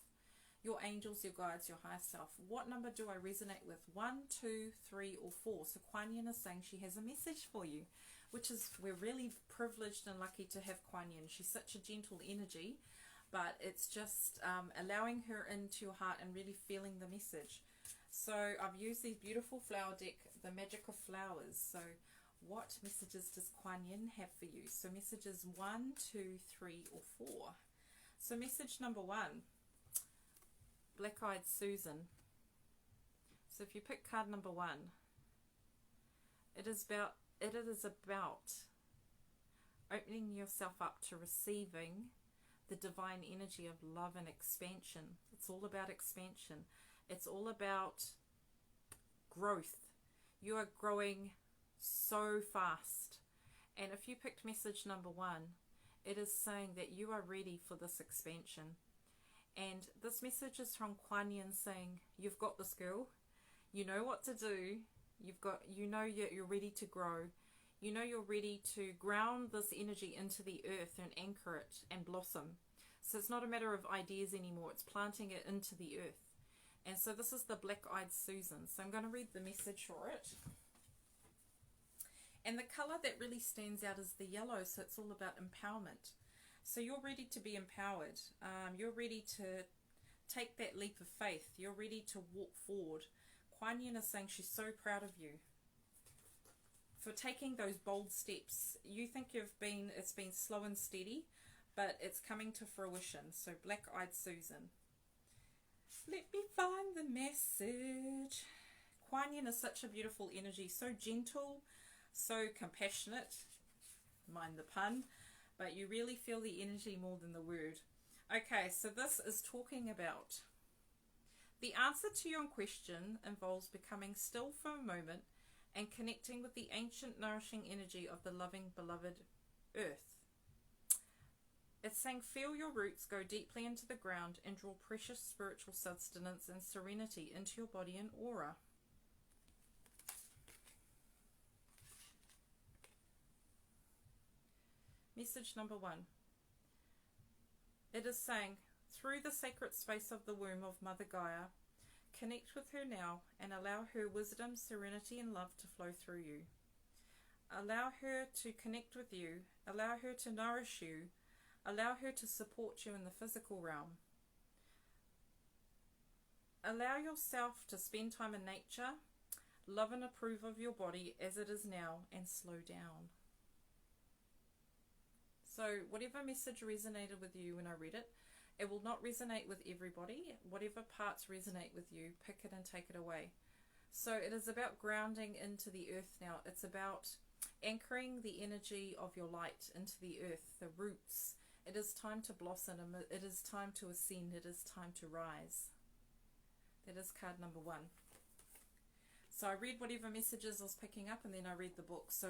your angels, your guides, your higher self, what number do I resonate with? 1, 2, 3 or 4? So Quan Yin is saying she has a message for you, which is, we're really privileged and lucky to have Quan Yin. She's such a gentle energy, but it's just allowing her into your heart and really feeling the message. So I've used these beautiful flower deck, the Magic of Flowers. So what messages does Quan Yin have for you? So messages 1, 2, 3 or 4. So message number 1, Black-Eyed Susan. So if you pick card number 1, it is about opening yourself up to receiving the divine energy of love and expansion. It's all about expansion. It's all about growth. You are growing so fast. And if you picked message number 1, it is saying that you are ready for this expansion. And this message is from Quan Yin saying, you've got this, girl. You know what to do. You know you're ready to grow. You know you're ready to ground this energy into the earth and anchor it and blossom. So it's not a matter of ideas anymore. It's planting it into the earth. And so this is the Black-Eyed Susan. So I'm going to read the message for it. And the color that really stands out is the yellow. So it's all about empowerment. So you're ready to be empowered. You're ready to take that leap of faith. You're ready to walk forward. Quan Yin is saying she's so proud of you for taking those bold steps. You think it's been slow and steady, but it's coming to fruition. So Black-Eyed Susan. Let me find the message. Quan Yin is such a beautiful energy, so gentle, so compassionate, mind the pun, but you really feel the energy more than the word. Okay, so this is talking about the answer to your question involves becoming still for a moment and connecting with the ancient nourishing energy of the loving beloved earth. It's saying feel your roots go deeply into the ground and draw precious spiritual sustenance and serenity into your body and aura. Message number 1. It is saying, through the sacred space of the womb of Mother Gaia, connect with her now and allow her wisdom, serenity and love to flow through you. Allow her to connect with you, allow her to nourish you, allow her to support you in the physical realm. Allow yourself to spend time in nature, love and approve of your body as it is now, and slow down. So whatever message resonated with you when I read it, it will not resonate with everybody. Whatever parts resonate with you, pick it and take it away. So it is about grounding into the earth now. It's about anchoring the energy of your light into the earth, the roots. It is time to blossom. It is time to ascend. It is time to rise. That is card number 1. So I read whatever messages I was picking up and then I read the book. So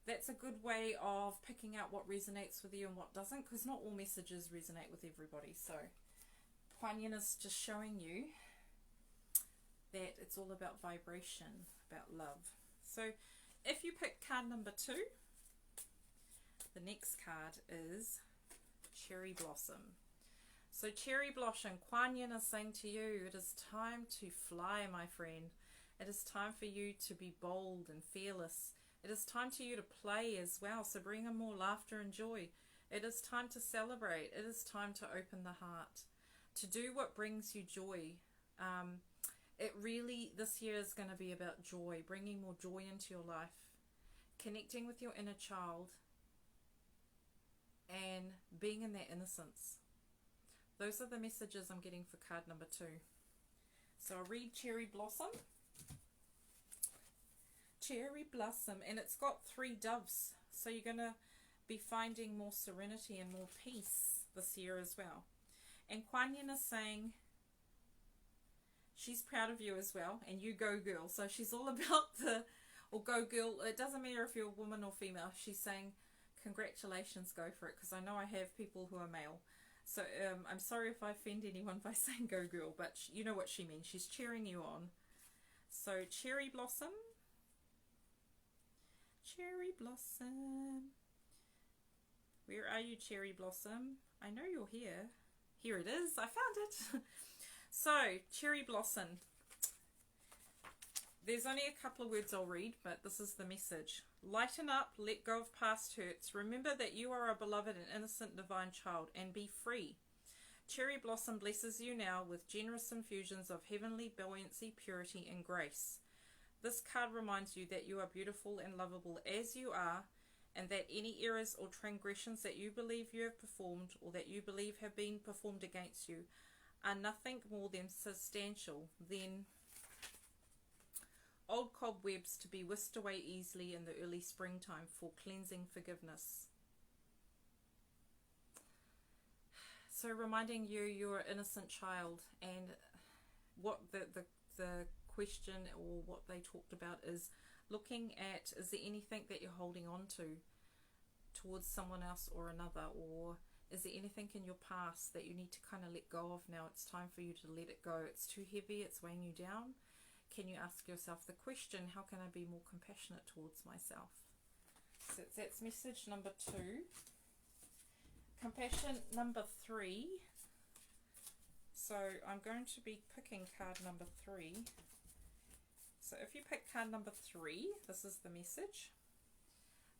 that's a good way of picking out what resonates with you and what doesn't, because not all messages resonate with everybody. So Quan Yin is just showing you that it's all about vibration, about love. So if you pick card number 2, the next card is Cherry Blossom. So Cherry Blossom, Quan Yin is saying to you, it is time to fly, my friend. It is time for you to be bold and fearless. It is time for you to play as well, so bring in more laughter and joy. It is time to celebrate. It is time to open the heart, to do what brings you joy. It really, this year is going to be about joy, bringing more joy into your life, connecting with your inner child, and being in that innocence. Those are the messages I'm getting for card number 2. So I'll read Cherry Blossom. Cherry Blossom, and it's got 3 doves, so you're going to be finding more serenity and more peace this year as well. And Quan Yin is saying she's proud of you as well, and you go girl. So she's all about or go girl, it doesn't matter if you're a woman or female. She's saying congratulations, go for it, because I know I have people who are male. So I'm sorry if I offend anyone by saying go girl, but you know what she means. She's cheering you on. So Cherry Blossom. Cherry Blossom. Where are you, Cherry Blossom? I know you're here. Here it is. I found it. So, Cherry Blossom. There's only a couple of words I'll read, but this is the message. Lighten up, let go of past hurts. Remember that you are a beloved and innocent divine child, and be free. Cherry Blossom blesses you now with generous infusions of heavenly buoyancy, purity, and grace. This card reminds you that you are beautiful and lovable as you are, and that any errors or transgressions that you believe you have performed or that you believe have been performed against you are nothing more than substantial than old cobwebs to be whisked away easily in the early springtime for cleansing forgiveness. So reminding you you're an innocent child, and what the question or what they talked about is looking at, is there anything that you're holding on to towards someone else or another, or is there anything in your past that you need to kind of let go of now? It's time for you to let it go. It's too heavy, it's weighing you down. Can you ask yourself the question, how can I be more compassionate towards myself? So that's message number 2. Compassion number 3. So I'm going to be picking card number 3. So if you pick card number 3, this is the message.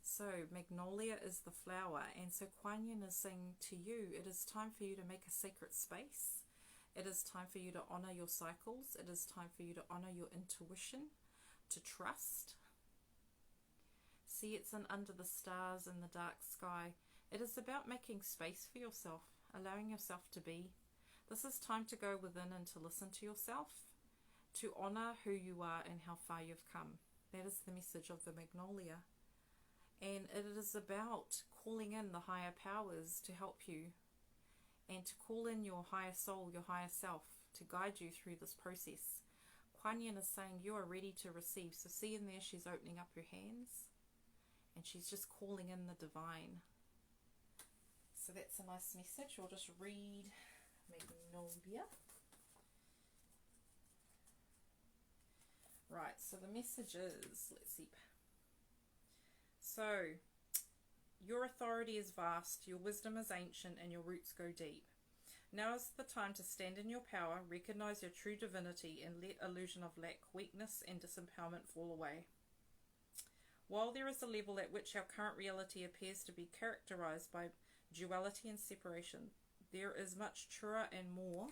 So magnolia is the flower, and so Quan Yin is saying to you, it is time for you to make a sacred space. It is time for you to honor your cycles. It is time for you to honor your intuition, to trust. See, it's under the stars in the dark sky. It is about making space for yourself, allowing yourself to be. This is time to go within and to listen to yourself, to honor who you are and how far you've come. That is the message of the Magnolia. And it is about calling in the higher powers to help you, and to call in your higher soul, your higher self, to guide you through this process. Quan is saying you are ready to receive. So see in there, she's opening up her hands and she's just calling in the divine. So that's a nice message. We'll just read Magnolia. Right, so the message is, let's see. So, your authority is vast, your wisdom is ancient, and your roots go deep. Now is the time to stand in your power, recognize your true divinity, and let illusion of lack, weakness, and disempowerment fall away. While there is a level at which our current reality appears to be characterized by duality and separation, there is much truer and more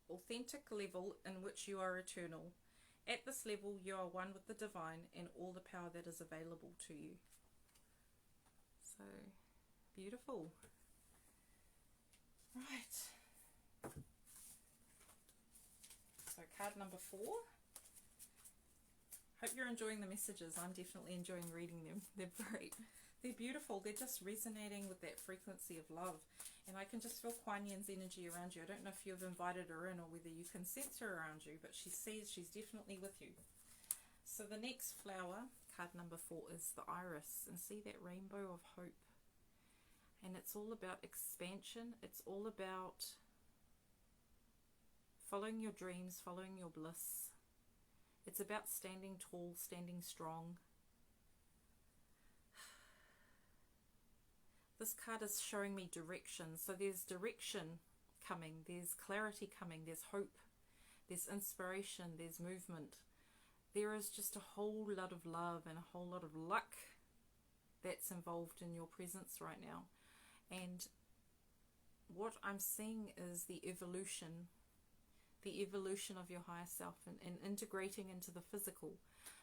authentic level in which you are eternal. At this level, you are one with the divine and all the power that is available to you. So, beautiful. Right. So, card number 4. Hope you're enjoying the messages. I'm definitely enjoying reading them. They're great. They're beautiful. They're just resonating with that frequency of love. And I can just feel Quan Yin's energy around you. I don't know if you've invited her in or whether you can sense her around you, but she sees she's definitely with you. So the next flower, card number 4, is the iris. And see that rainbow of hope. And it's all about expansion. It's all about following your dreams, following your bliss. It's about standing tall, standing strong. This card is showing me direction. So there's direction coming, there's clarity coming, there's hope, there's inspiration, there's movement. There is just a whole lot of love and a whole lot of luck that's involved in your presence right now. And what I'm seeing is the evolution of your higher self and integrating into the physical.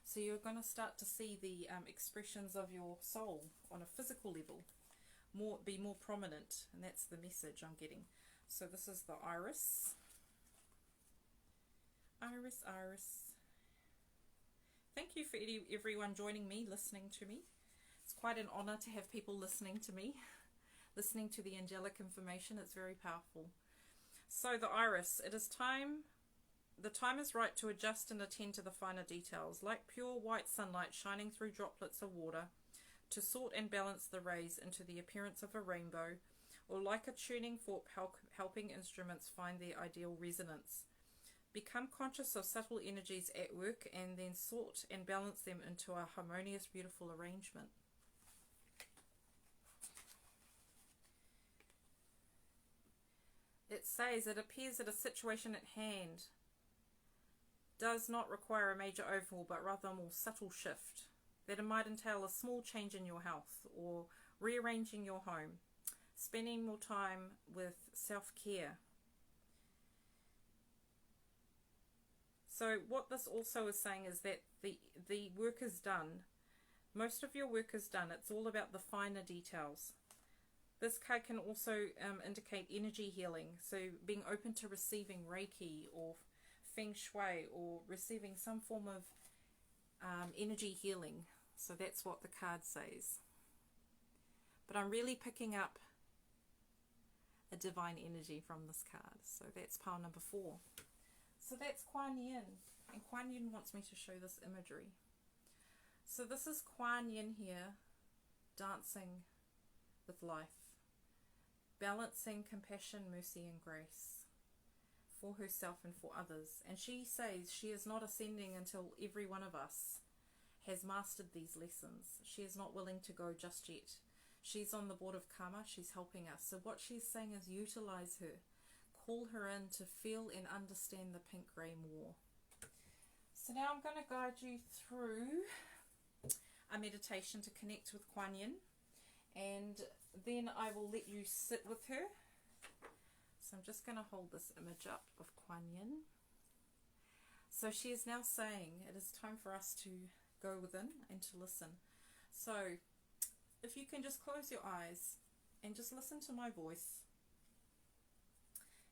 So you're going to start to see the expressions of your soul on a physical level be more prominent, and that's the message I'm getting. So this is the iris. Iris. Thank you for everyone joining me, listening to me. It's quite an honor to have people listening to me, listening to the angelic information. It's very powerful. So the iris, it is time. The time is right to adjust and attend to the finer details, like pure white sunlight shining through droplets of water, to sort and balance the rays into the appearance of a rainbow, or like a tuning fork helping instruments find their ideal resonance. Become conscious of subtle energies at work and then sort and balance them into a harmonious, beautiful arrangement. It says, it appears that a situation at hand does not require a major overhaul, but rather a more subtle shift. That it might entail a small change in your health, or rearranging your home, spending more time with self-care. So what this also is saying is that the work is done. Most of your work is done. It's all about the finer details. This card can also indicate energy healing, so being open to receiving Reiki or Feng Shui, or receiving some form of energy healing. So that's what the card says. But I'm really picking up a divine energy from this card. So that's pile number 4. So that's Quan Yin. And Quan Yin wants me to show this imagery. So this is Quan Yin here, dancing with life, balancing compassion, mercy and grace for herself and for others. And she says she is not ascending until every one of us has mastered these lessons. She is not willing to go just yet. She's on the board of karma. She's helping us. So what she's saying is utilize her. Call her in to feel and understand the pink grey more. So now I'm going to guide you through a meditation to connect with Quan Yin. And then I will let you sit with her. So I'm just going to hold this image up of Quan Yin. So she is now saying it is time for us to go within and to listen. So if you can just close your eyes and just listen to my voice.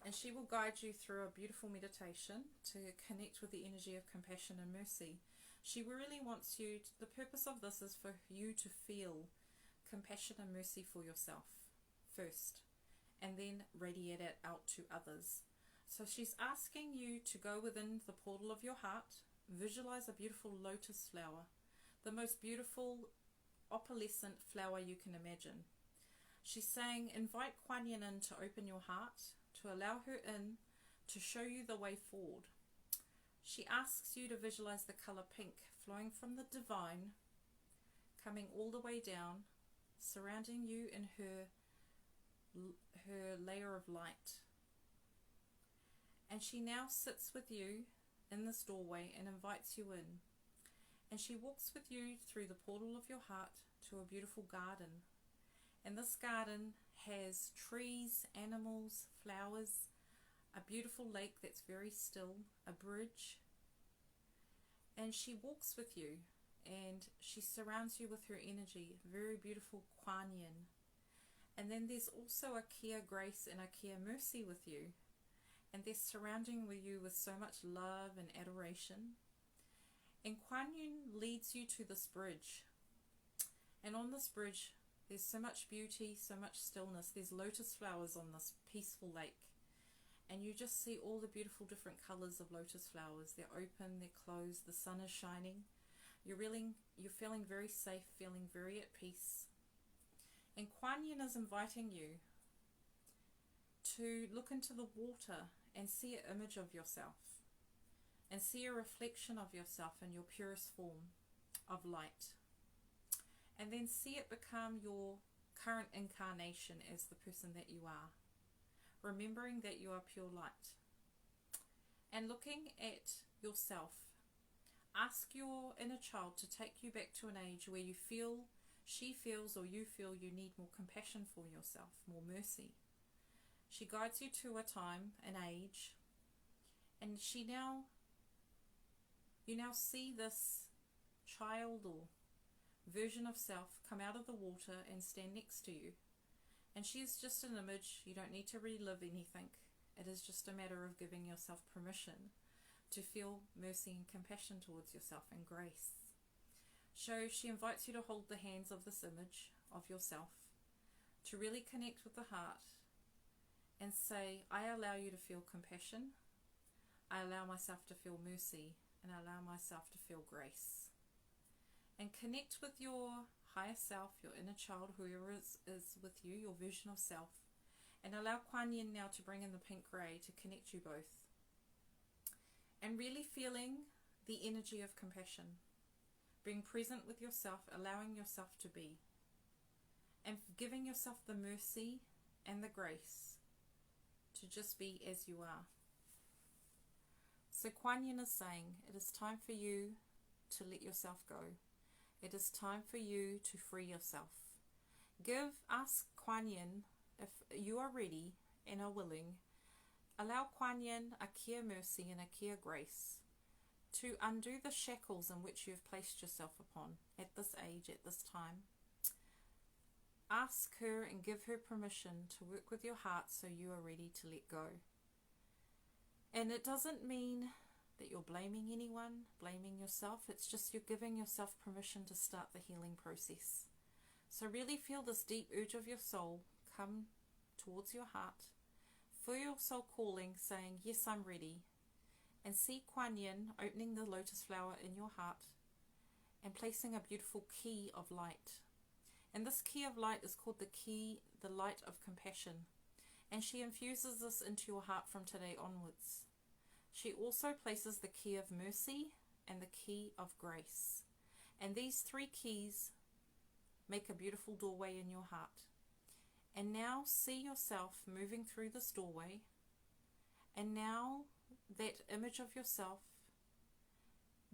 And she will guide you through a beautiful meditation to connect with the energy of compassion and mercy. She really wants you, the purpose of this is for you to feel compassion and mercy for yourself first, and then radiate it out to others. So she's asking you to go within the portal of your heart, visualize a beautiful lotus flower, the most beautiful opalescent flower you can imagine. She's saying, invite Quan in to open your heart, to allow her in, to show you the way forward. She asks you to visualize the color pink flowing from the divine, coming all the way down, surrounding you in her layer of light. And she now sits with you in this doorway and invites you in. And she walks with you through the portal of your heart to a beautiful garden. And this garden has trees, animals, flowers, a beautiful lake that's very still, a bridge. And she walks with you and she surrounds you with her energy, very beautiful Quan. And then there's also Archia grace and Archia mercy with you. And they're surrounding you with so much love and adoration. And Quan leads you to this bridge. And on this bridge, there's so much beauty, so much stillness. There's lotus flowers on this peaceful lake. And you just see all the beautiful different colors of lotus flowers. They're open, they're closed, the sun is shining. You're feeling very safe, feeling very at peace. And Quan is inviting you to look into the water and see an image of yourself. And see a reflection of yourself in your purest form of light. And then see it become your current incarnation as the person that you are. Remembering that you are pure light. And looking at yourself, ask your inner child to take you back to an age where you feel, she feels, or you feel you need more compassion for yourself, more mercy. She guides you to a time, an age, and you now see this child or version of self come out of the water and stand next to you. And she is just an image. You don't need to relive anything. It is just a matter of giving yourself permission to feel mercy and compassion towards yourself and grace. So she invites you to hold the hands of this image of yourself, to really connect with the heart and say, I allow you to feel compassion. I allow myself to feel mercy, and I allow myself to feel grace. And connect with your higher self, your inner child, whoever is with you, your version of self. And allow Quan now to bring in the pink ray to connect you both. And really feeling the energy of compassion. Being present with yourself, allowing yourself to be. And giving yourself the mercy and the grace to just be as you are. So Quan is saying, it is time for you to let yourself go. It is time for you to free yourself. Ask Quan if you are ready and are willing. Allow Quan, Archia mercy and Archia grace to undo the shackles in which you have placed yourself upon at this age, at this time. Ask her and give her permission to work with your heart so you are ready to let go. And it doesn't mean that you're blaming anyone, blaming yourself. It's just you're giving yourself permission to start the healing process. So really feel this deep urge of your soul come towards your heart. Feel your soul calling, saying, yes, I'm ready. And see Quan opening the lotus flower in your heart and placing a beautiful key of light. And this key of light is called the light of compassion. And she infuses this into your heart from today onwards. She also places the key of mercy and the key of grace. And these three keys make a beautiful doorway in your heart. And now see yourself moving through this doorway. And now that image of yourself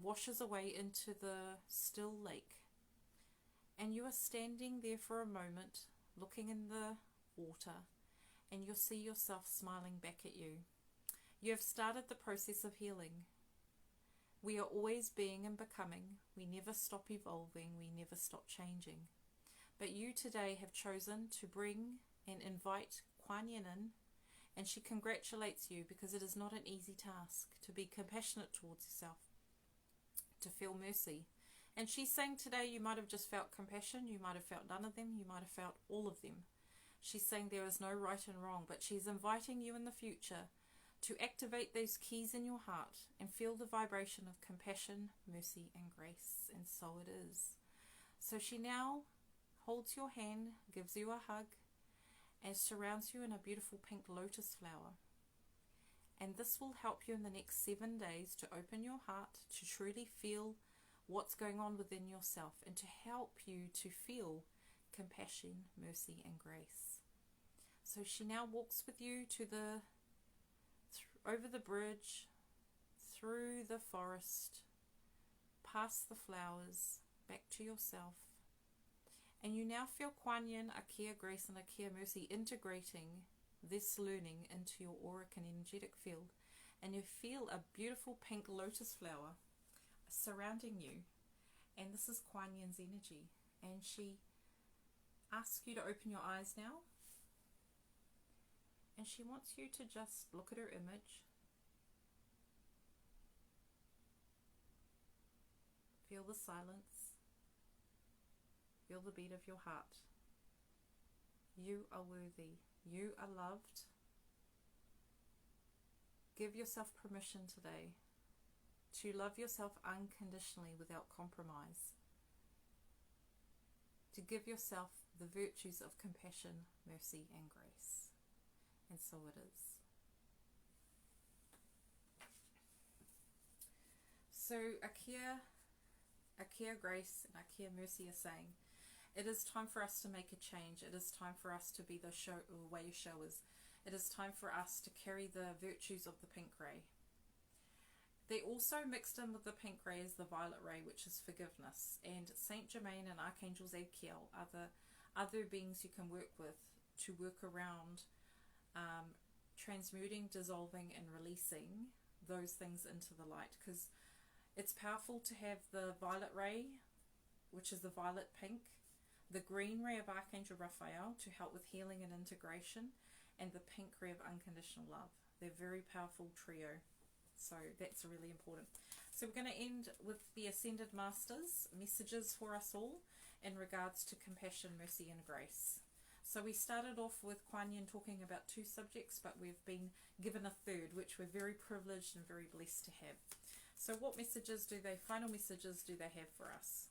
washes away into the still lake. And you are standing there for a moment, looking in the water, and you'll see yourself smiling back at you. You have started the process of healing. We are always being and becoming. We never stop evolving. We never stop changing. But you today have chosen to bring and invite Quan in, and she congratulates you because it is not an easy task to be compassionate towards yourself, to feel mercy. And she's saying today you might have just felt compassion, you might have felt none of them, you might have felt all of them. She's saying there is no right and wrong, but she's inviting you in the future to activate those keys in your heart and feel the vibration of compassion, mercy and grace. And so it is. So she now holds your hand, gives you a hug, and surrounds you in a beautiful pink lotus flower. And this will help you in the next 7 days to open your heart, to truly feel what's going on within yourself, and to help you to feel compassion, mercy and grace. So she now walks with you to over the bridge, through the forest, past the flowers, back to yourself. And you now feel Quan Yin, Archia grace and Archia mercy integrating this learning into your auric and energetic field. And you feel a beautiful pink lotus flower surrounding you. And this is Quan Yin's energy. And she asks you to open your eyes now. And she wants you to just look at her image. Feel the silence. Feel the beat of your heart. You are worthy. You are loved. Give yourself permission today to love yourself unconditionally without compromise. To give yourself the virtues of compassion, mercy and grace. And so it is. So Archia grace and Archia mercy are saying, it is time for us to make a change. It is time for us to be the way showers. It is time for us to carry the virtues of the pink ray. They also mixed in with the pink ray is the violet ray, which is forgiveness. And Saint Germain and Archangel Zadkiel are the other beings you can work with to work around transmuting, dissolving and releasing those things into the light, because it's powerful to have the violet ray, which is the violet pink, the green ray of Archangel Raphael to help with healing and integration, and the pink ray of unconditional love. They're a very powerful trio, so that's really important. So we're going to end with the Ascended Masters messages for us all in regards to compassion, mercy and grace. So we started off with Quan Yin talking about 2 subjects, but we've been given a third, which we're very privileged and very blessed to have. So what final messages do they have for us?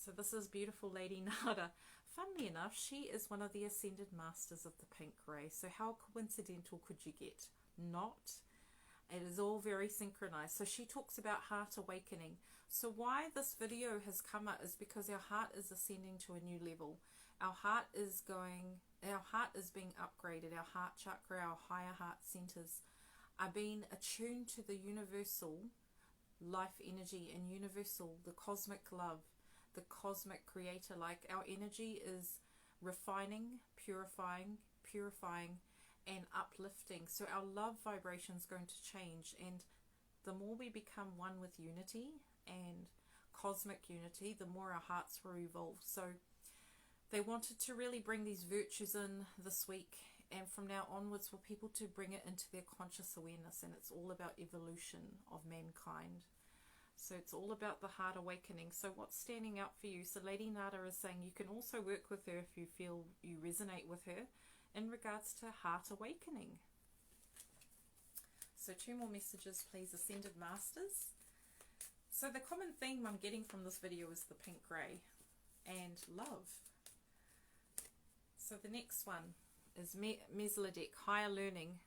So this is beautiful Lady Nada. Funnily enough, she is one of the Ascended Masters of the pink ray. So how coincidental could you get? Not. It is all very synchronized. So she talks about heart awakening. So why this video has come up is because our heart is ascending to a new level. Our heart is being upgraded. Our heart chakra, our higher heart centers are being attuned to the universal life energy and universal, the cosmic love, the cosmic creator. Like our energy is refining, purifying and uplifting. So our love vibration is going to change, and the more we become one with unity and cosmic unity, the more our hearts will evolve. So they wanted to really bring these virtues in this week, and from now onwards for people to bring it into their conscious awareness. And it's all about evolution of mankind. So it's all about the heart awakening. So what's standing out for you? So Lady Nada is saying you can also work with her if you feel you resonate with her in regards to heart awakening. So 2 more messages please, Ascended Masters. So the common theme I'm getting from this video is the pink grey and love. So the next one is Mesolodic, higher learning.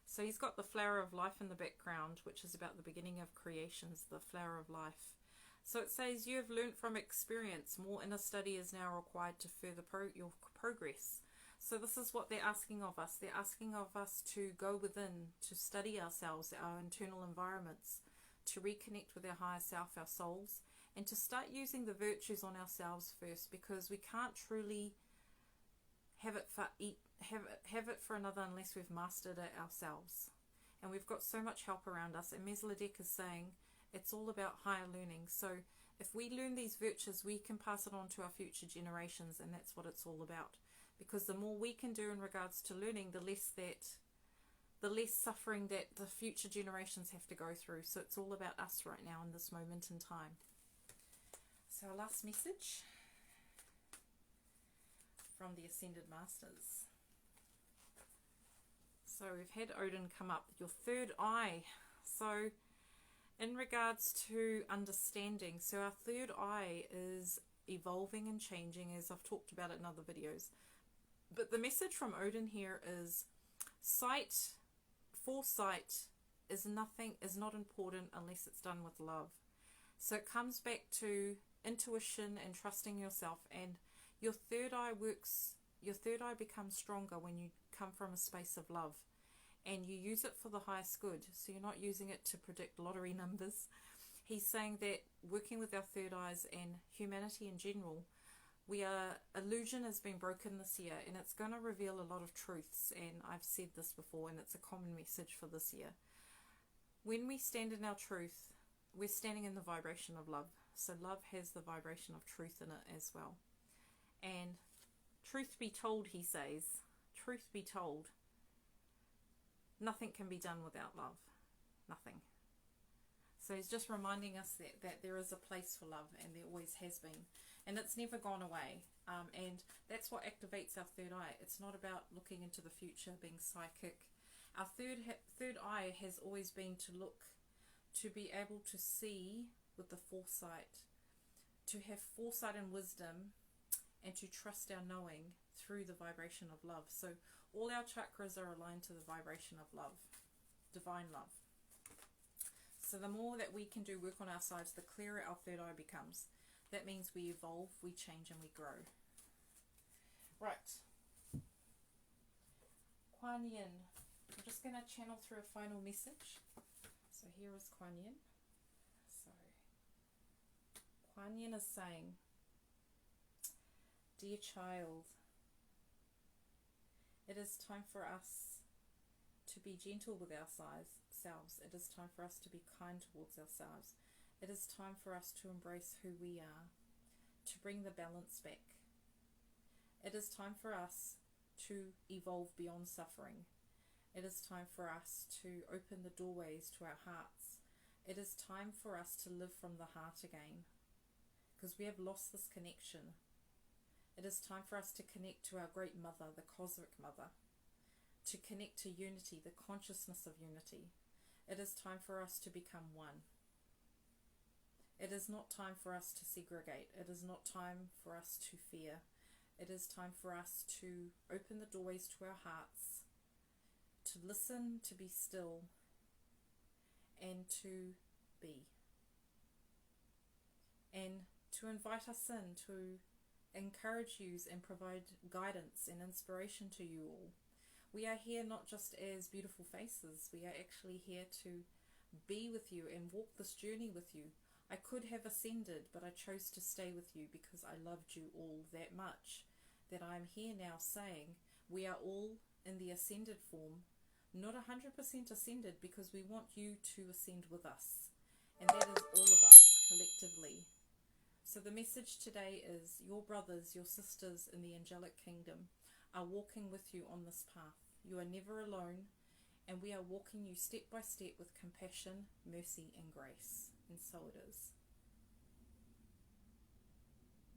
So he's got the flower of life in the background, which is about the beginning of creations, the flower of life. So it says, you have learnt from experience. More inner study is now required to further your progress. So this is what they're asking of us. They're asking of us to go within, to study ourselves, our internal environments, to reconnect with our higher self, our souls, and to start using the virtues on ourselves first, because we can't truly have it for another unless we've mastered it ourselves. And we've got so much help around us. And Mesolodic is saying it's all about higher learning. So If we learn these virtues, we can pass it on to our future generations, and that's what it's all about. Because the more we can do in regards to learning, the less suffering that the future generations have to go through. So it's all about us right now in this moment in time. So our last message from the Ascended Masters. So we've had Odin come up, your third eye. So in regards to understanding, so our third eye is evolving and changing, as I've talked about it in other videos. But the message from Odin here is foresight is not important unless it's done with love. So it comes back to intuition and trusting yourself, and your third eye becomes stronger when you come from a space of love and you use it for the highest good. So you're not using it to predict lottery numbers. He's saying that working with our third eyes and humanity in general, illusion has been broken this year, and it's going to reveal a lot of truths, and I've said this before, and it's a common message for this year. When we stand in our truth, we're standing in the vibration of love. So love has the vibration of truth in it as well. And truth be told, he says, truth be told, nothing can be done without love. Nothing. So he's just reminding us that there is a place for love, and there always has been. And it's never gone away. And that's what activates our third eye. It's not about looking into the future, being psychic. Our third eye has always been to be able to see with the foresight, to have foresight and wisdom, and to trust our knowing through the vibration of love. So all our chakras are aligned to the vibration of love, divine love. So the more that we can do work on our sides, the clearer our third eye becomes. That means we evolve, we change, and we grow. Right. Quan Yin. I'm just going to channel through a final message. So here is Quan Yin. So Quan Yin is saying, dear child, it is time for us to be gentle with ourselves. It is time for us to be kind towards ourselves. It is time for us to embrace who we are, to bring the balance back. It is time for us to evolve beyond suffering. It is time for us to open the doorways to our hearts. It is time for us to live from the heart again, because we have lost this connection. It is time for us to connect to our great mother, the cosmic mother, to connect to unity, the consciousness of unity. It is time for us to become one. It is not time for us to segregate. It is not time for us to fear. It is time for us to open the doorways to our hearts, to listen, to be still, and to be. And to invite us in, to encourage you and provide guidance and inspiration to you all. We are here not just as beautiful faces. We are actually here to be with you and walk this journey with you. I could have ascended, but I chose to stay with you because I loved you all that much, that I'm here now saying we are all in the ascended form, not 100% ascended, because we want you to ascend with us. And that is all of us collectively. So the message today is your brothers, your sisters in the angelic kingdom are walking with you on this path. You are never alone, and we are walking you step by step with compassion, mercy, and grace. And so it is.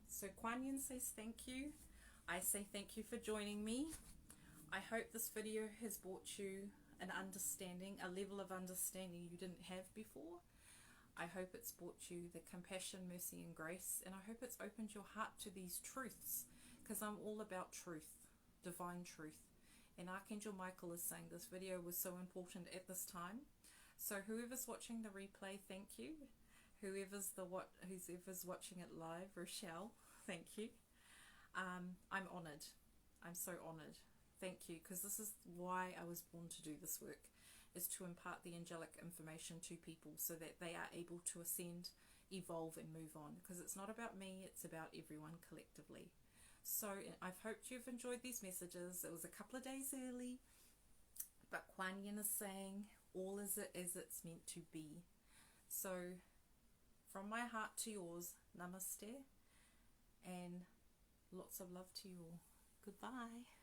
So Quan Yin says thank you. I say thank you for joining me. I hope this video has brought you an understanding, a level of understanding you didn't have before. I hope it's brought you the compassion, mercy, and grace, and I hope it's opened your heart to these truths, because I'm all about truth, divine truth. And Archangel Michael is saying this video was so important at this time. So whoever's watching the replay, thank you. Whoever's watching it live, Rochelle, thank you. I'm honoured. I'm so honoured. Thank you, because this is why I was born to do this work, is to impart the angelic information to people so that they are able to ascend, evolve, and move on. Because it's not about me, it's about everyone collectively. So I've hoped you've enjoyed these messages. It was a couple of days early, but Quan Yin is saying all is it as it's meant to be. So From my heart to yours, namaste, and lots of love to you all. Goodbye.